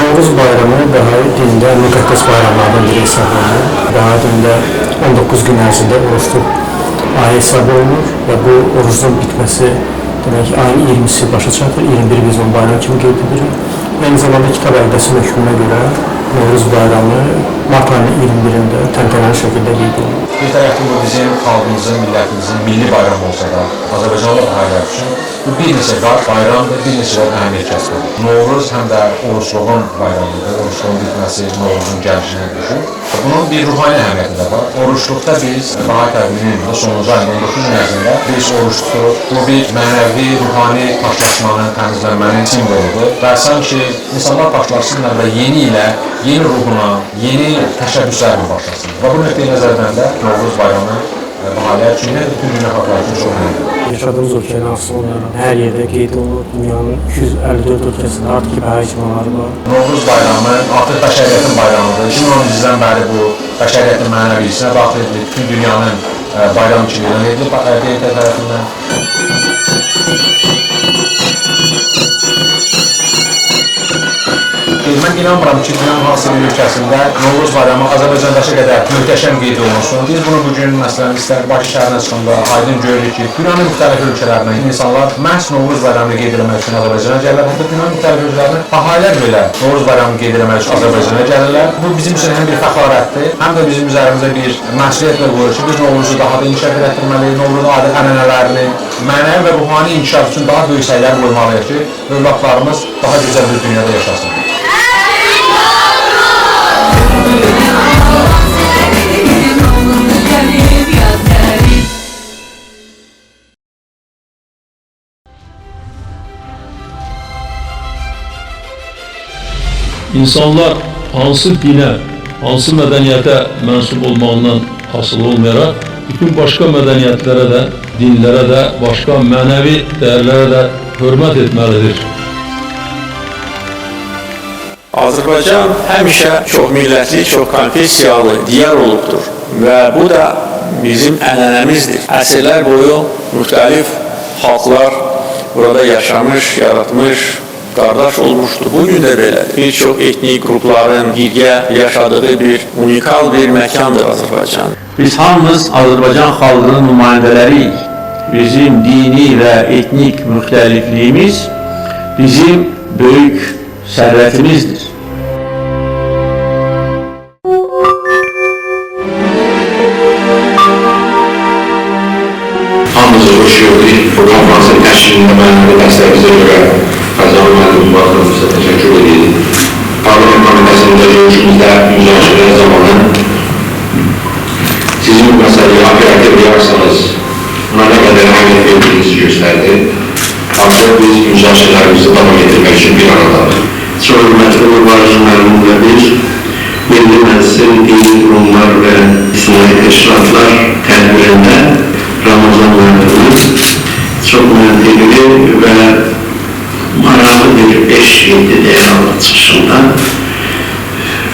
Novruz bayramı Bahai dində müqəddəs bayramlardan biri hesab olunur. Bahai dində 19 gün ərzində oruçluq ayı hesab olunur və bu orucun bitməsi demək ayın 20-si başa çatır, 21 biz onu bayram kimi qeyd edirik. Eyni zamanda kitab əqdəsi hökmünə görə Novruz bayramı mart ayının 21-də təntənəli şəkildə qeyd olunur. Bir tərəfdən bu bizim xalqımızın, millətimizin milli bayramı olsa da, Azərbaycanlı ailələr üçün bu bir neçə bayramdır, bir neçə əhəmiyyət kəsb edir. Novruz həm də oruçluğun bayramıdır, oruçluğun bitməsi Novruzun gəlişinə düşür. Bunun bir ruhani əhəmiyyəti də var. Oruçluqda biz, daha təqvinin sonuncu ayın 19 gün ərzində biz oruç tuturuq. Bu bir mənəvi, ruhani partlaşmanın, təmizlənmənin simvoludur və sanki insanlar partlaşsınlar və yeni ilə, yeni ruhuna, yeni təşəbbüslərlə başlasın. Və bu nöqteyi nəzərdən də Novruz bayramı bahalər üçün, bütün dünya xalqları üçün çox mühümdür. Yaşadığımız ölkənin asılı olaraq hər yerdə qeyd olunur. Dünyanın 254 ölkəsində artıq ki, bəha icmaları var. Novruz bayramı artıq bəşəriyyətin bayramıdır. 2010-dan bəri bu bəşəriyyətin mənəviyyəsinə daxil edilir. Bütün dünyanın bayram kimi elan edilir DT tərəfindən. Mən inanmıram ki, dünyanın hansı bir ölkəsində Novruz bayramı Azərbaycandakı qədər möhtəşəm qeyd olunsun. Biz bunu bugün, məsələn, istər Bakı şəhərinə çıxanda aydın görürük ki, dünyanın müxtəlif ölkələrindən insanlar məhz Novruz bayramını qeyd etmək üçün Azərbaycana gəlirlər. Hətta dünyanın müxtəlif ölkələrindən ahalilər belə Novruz bayramını qeyd etmək üçün Azərbaycana gəlirlər. Bu bizim üçün həm bir fəxarətdir, həm də bizim üzərimizdə bir məsuliyyətlə qoyur ki, biz Novruzu daha da inkişaf etdirməliyik, Novruzun adət-ənənələrini, mənəvi və ruhani inkişaf üçün daha böyük səylər qoymalıyıq ki, övladlarımız daha gözəl bir dünyada yaşasın. İnsanlar hansı dinə, hansı mədəniyyətə mənsub olmağından asılı olmayaraq, bütün başqa mədəniyyətlərə də, dinlərə də, başqa mənəvi dəyərlərə də hörmət etməlidir. Azərbaycan həmişə çox millətli, çox konfessiyalı diyar olubdur və bu da bizim ənənəmizdir. Əsrlər boyu müxtəlif xalqlar burada yaşamış, yaratmış, qardaş olmuşdur. Bugün də belədir. Bir çox etnik qrupların birgə yaşadığı bir unikal bir məkandır Azərbaycan. Biz hamımız Azərbaycan xalqının nümayəndələriyik. Bizim dini və etnik müxtəlifliyimiz bizim böyük sərvətimizdir. Hamımızı hoş gördük. Bu konferansın təşkilində mənəvi dəstəyimizə görə Fəzal müəllim baxımımıza təşəkkür edirik. Parlament komitəsində görüşümüzdə müzakirə zamanı sizin bu məsələyi operativ yarsanız, buna nə qədər əhəmiyyət verdiyinizi göstərdi. Artıq biz müzakirələrimizi davam etdirmək üçün bir aradayıq. Çox hörmətli Uğurlar müəllim və bir Milli Məclisin Dini Qurumlar və İsmail Təşkilatlar tədbirində Ramazan müəllimimiz çox məntiqli və maraqlı bir 5-7 dəyərli çıxışında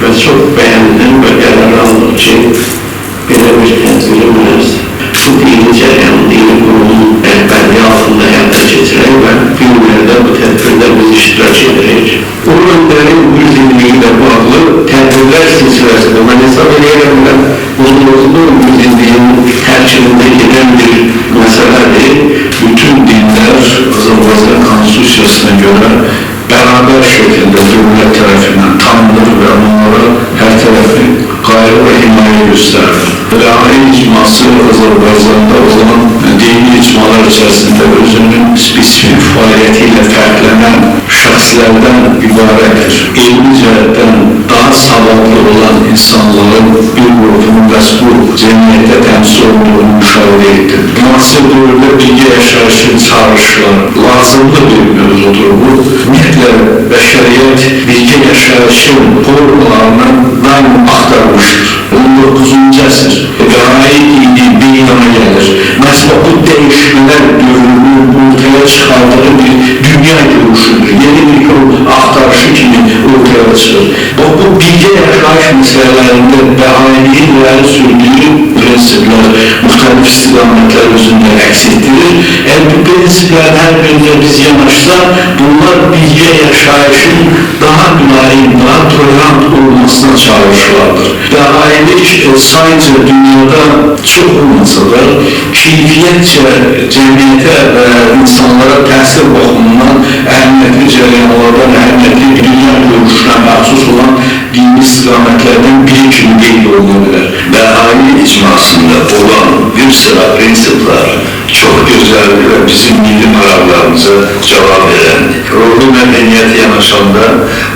və çox bəyəndim və qərar aldım ki, belə bir tədbirimiz bu dini cəryanın, dini qurumun rəhbərliyi altında həyata keçirək və günlərdə bu tədbirdə biz iştirak edirik. Ulu öndərin 100 illiyi ilə bağlı tədbirlər silsiləsində mən hesab edirəm və Ululuğun 100 illiyinin tərkibində gedən bir məsələdir. Bütün dinlər Azərbaycan Konstitusiyasına görə bərabər şəkildə dövlət tərəfindən tanınır və onlara hər tərəfi qayğı və himayə göstərir. Ayin icması Azərbaycanda o zaman dini icmalar içərisində özünün spesifik fəaliyyəti ilə fərqlənən şəxslərdən ibarətdir. Elmi cəhətdən daha savadlı olan insanların bir qrupunun bəs bu cəmiyyətdə təmsil olduğunu müşahidə etdim. Müasir dövrdə bilgi yaşayışın çağrışları lazımlı bir mövzudur bu. Ümumiyyətlə, bəşəriyyət bilgi yaşayışın formalarını daim axtarmışdır. 19-cu əsr qarayi dini dünyaya gəlir. Məsələn, bu dəyişmələr dövrünün ortaya çıxardığı bir dünya görüşüdür. Yeni bir yol axtarışı kimi ortaya çıxır. Bu bilgi yaşayış məsələlərində bəhayiliyin irəli sürdüyü prinsiplər, müxtəlif istiqamətlər özündə əks etdirir. Bu prinsiplərin hər birində biz yanaşsa, bunlar bilgi yaşayışın daha mülayim, daha tolerant olmasına çağrışlardır. Bəhayililik sayıca dünyada çox olmasa da, keyfiyyətcə cəmiyyətə və insanlara təsir baxımından əhəmiyyətli cəryanlardan, əhəmiyyətli dünya görüşünə məxsus olan dini istiqamətlərdən biri kimi qeyd oluna bilər. Bəhayi icmasında olan bir sıra prinsiplər çox gözəldir və bizim milli maraqlarımıza cavab verəndir. Ruhlu mədəniyyət yanaşanda,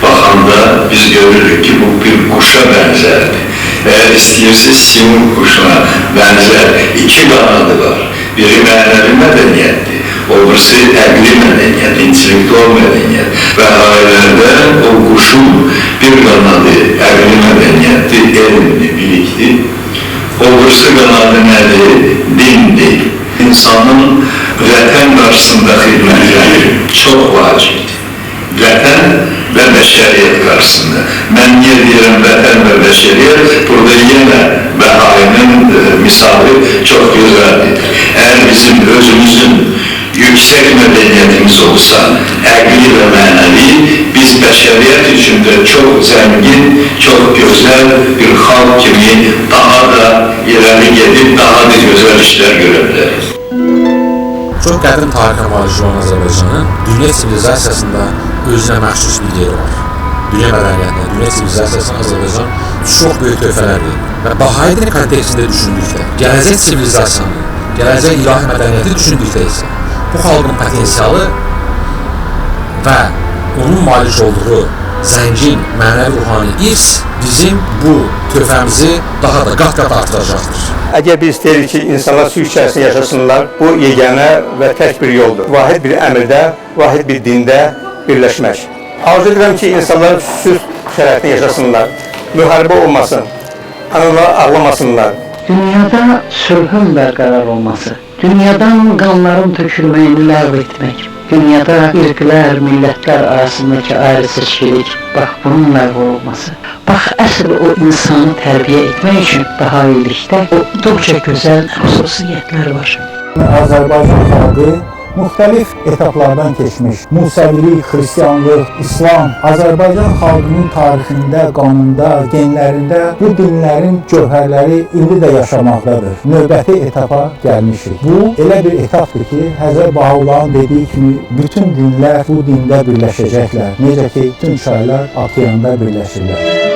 baxanda biz görürük ki, bu bir quşa bənzərdir. Eğer istəyirsiz Simon kuşuna benzer iki kanadı var. Biri mənəvi medeniyettir, öbürsü əqli medeniyet, intellektual medeniyet. Ve ailelerde o kuşun bir kanadı əqli medeniyettir, elmli, bilikli. Öbürsü kanadı nedir? Dindir. İnsanın vətən qarşısında xidmətləri çox vacibdir. Vətən və bəşəriyyət qarşısında. Mən niyə deyirəm vətən və bəşəriyyət? Burada yenə Bəhainin misali çox gözəldir. Eğer bizim özümüzün yüksek medeniyetimiz olsa, əqli və mənəvi, biz bəşəriyyət içində çox zəngin, çox gözəl bir xalq kimi daha da ileri gedib, daha da gözəl işlər görə bilərik. Çox qədim tarixə malik olan Azərbaycanın dünya sivilizasiyasında özünə məxsus bir yeri var. Dünya mədəniyyətinə, dünya sivilizasiyasına Azərbaycan çox böyük töhfələr verir. Və Bahayi dini kontekstində düşündükdə, gələcək sivilizasiyanı, gələcək ilahi mədəniyyəti düşündükdə isə bu xalqın potensialı və onun malik olduğu zəngin, mənəvi ruhani irs bizim bu töhfəmizi daha da qat-qat artıracaqdır. Əgər biz deyirik ki, insanlar sülh içərisində yaşasınlar, bu yeganə və tək bir yoldur. Vahid bir əmrdə, vahid bir dində birləşmək. Arzu edirəm ki, insanlar sülh şəraitində yaşasınlar, müharibə olmasın, analar ağlamasınlar. Dünyada sülhün bərqərar olması, dünyadan qanların tökülməyini ləğv etmək, dünyada irqlər, millətlər arasındakı ayrı-seçkilik, bax bunun ləğv olması. Bax, əsl o insanı tərbiyə etmək üçün Bahayilikdə olduqca gözəl xüsusiyyətlər var. Azərbaycan xalqı müxtəlif etaplardan keçmiş. Musəvilik, Xristianlıq, İslam, Azərbaycan xalqının tarixində, qanunda, genlərində bu dinlərin cövhərləri indi də yaşamaqdadır. Növbəti etapa gəlmişik. Bu, elə bir etapdır ki, Həzrət Bahaullahın dediyi kimi bütün dinlər bu dində birləşəcəklər. Necə ki, bütün çaylar okeanda birləşirlər.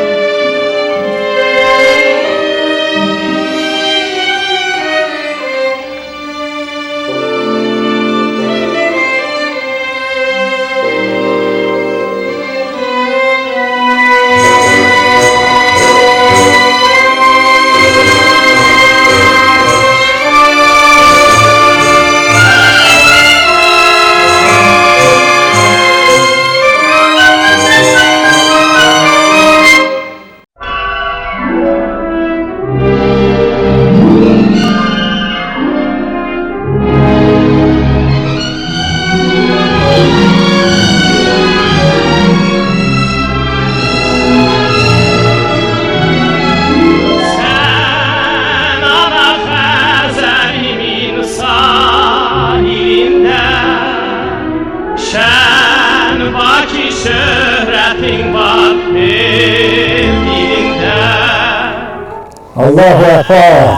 Allahu Ekber.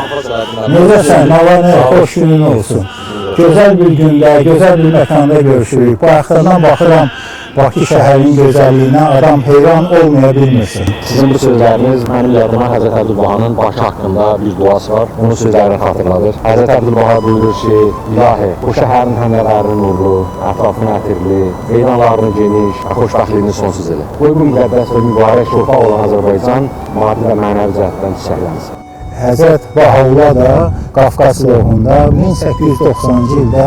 Necəsən? Allah'ın hoş günün olsun. Gözəl bir gündə, gözəl bir məkanda görüşürük. Bu axtardan baxıram Bakı şəhərinin gözəlliyinə adam heyran olmaya bilmirsin. Sizin bu sözləriniz mənim yadıma Həzrət Əbdülbahanın Bakı haqqında bir duası var. Onun sözlərini xatırladır. Həzrət Əbdülbaha buyurur ki, ilahi, bu şəhərin həmlələrinin nurlu, ətrafını ətirli, meydanlarını geniş, xoşbəxtliyini sonsuz elə. Bu müqəddəs və mübarək torpaq olan Azərbaycan maddi və mənəvi cəhətdən çiçəklənsin. Həzrət Bahaullah da Qafqaz ruhunda 1890-cı ildə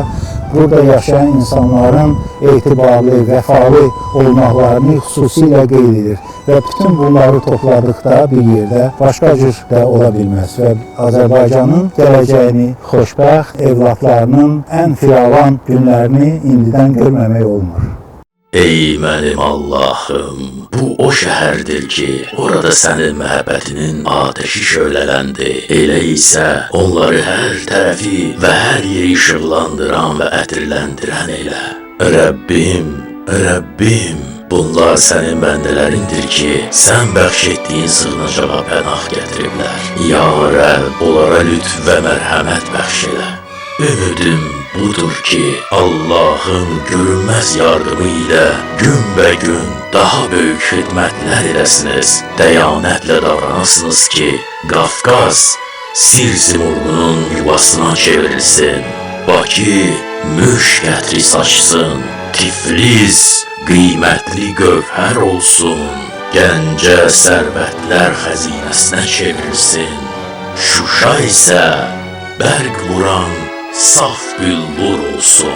burada yaşayan insanların etibarlı, vəfalı olmaqlarını xüsusilə qeyd edir. Və bütün bunları topladıqda bir yerdə başqa cür də ola bilməz. Və Azərbaycanın gələcəyini, xoşbəxt evlatlarının ən firavan günlərini indidən görməmək olmur. Ey mənim Allahım, bu o şəhərdir ki, orada sənin məhəbbətinin ateşi şölələndi. Elə isə onları hər tərəfi və hər yeri işıqlandıran və ətirləndirən elə. Rəbbim, Rəbbim, bunlar sənin bəndələrindir ki, sən bəxş etdiyin sığınacağa pənah gətiriblər. Ya Rəbb, onlara lütf və mərhəmət bəxş elə. Ümidim budur ki, Allah'ın görünməz yardımı ilə günbəgün daha böyük xidmətlər edəsiniz, dəyanətlə davranasınız ki, Qafqaz sir simurğunun yuvasına çevrilsin, Bakı müşk ətri saçsın, Tiflis qiymətli gövhər olsun, Gəncə sərvətlər xəzinəsinə çevrilsin, Şuşa isə bərq vuran saf büllur olsun.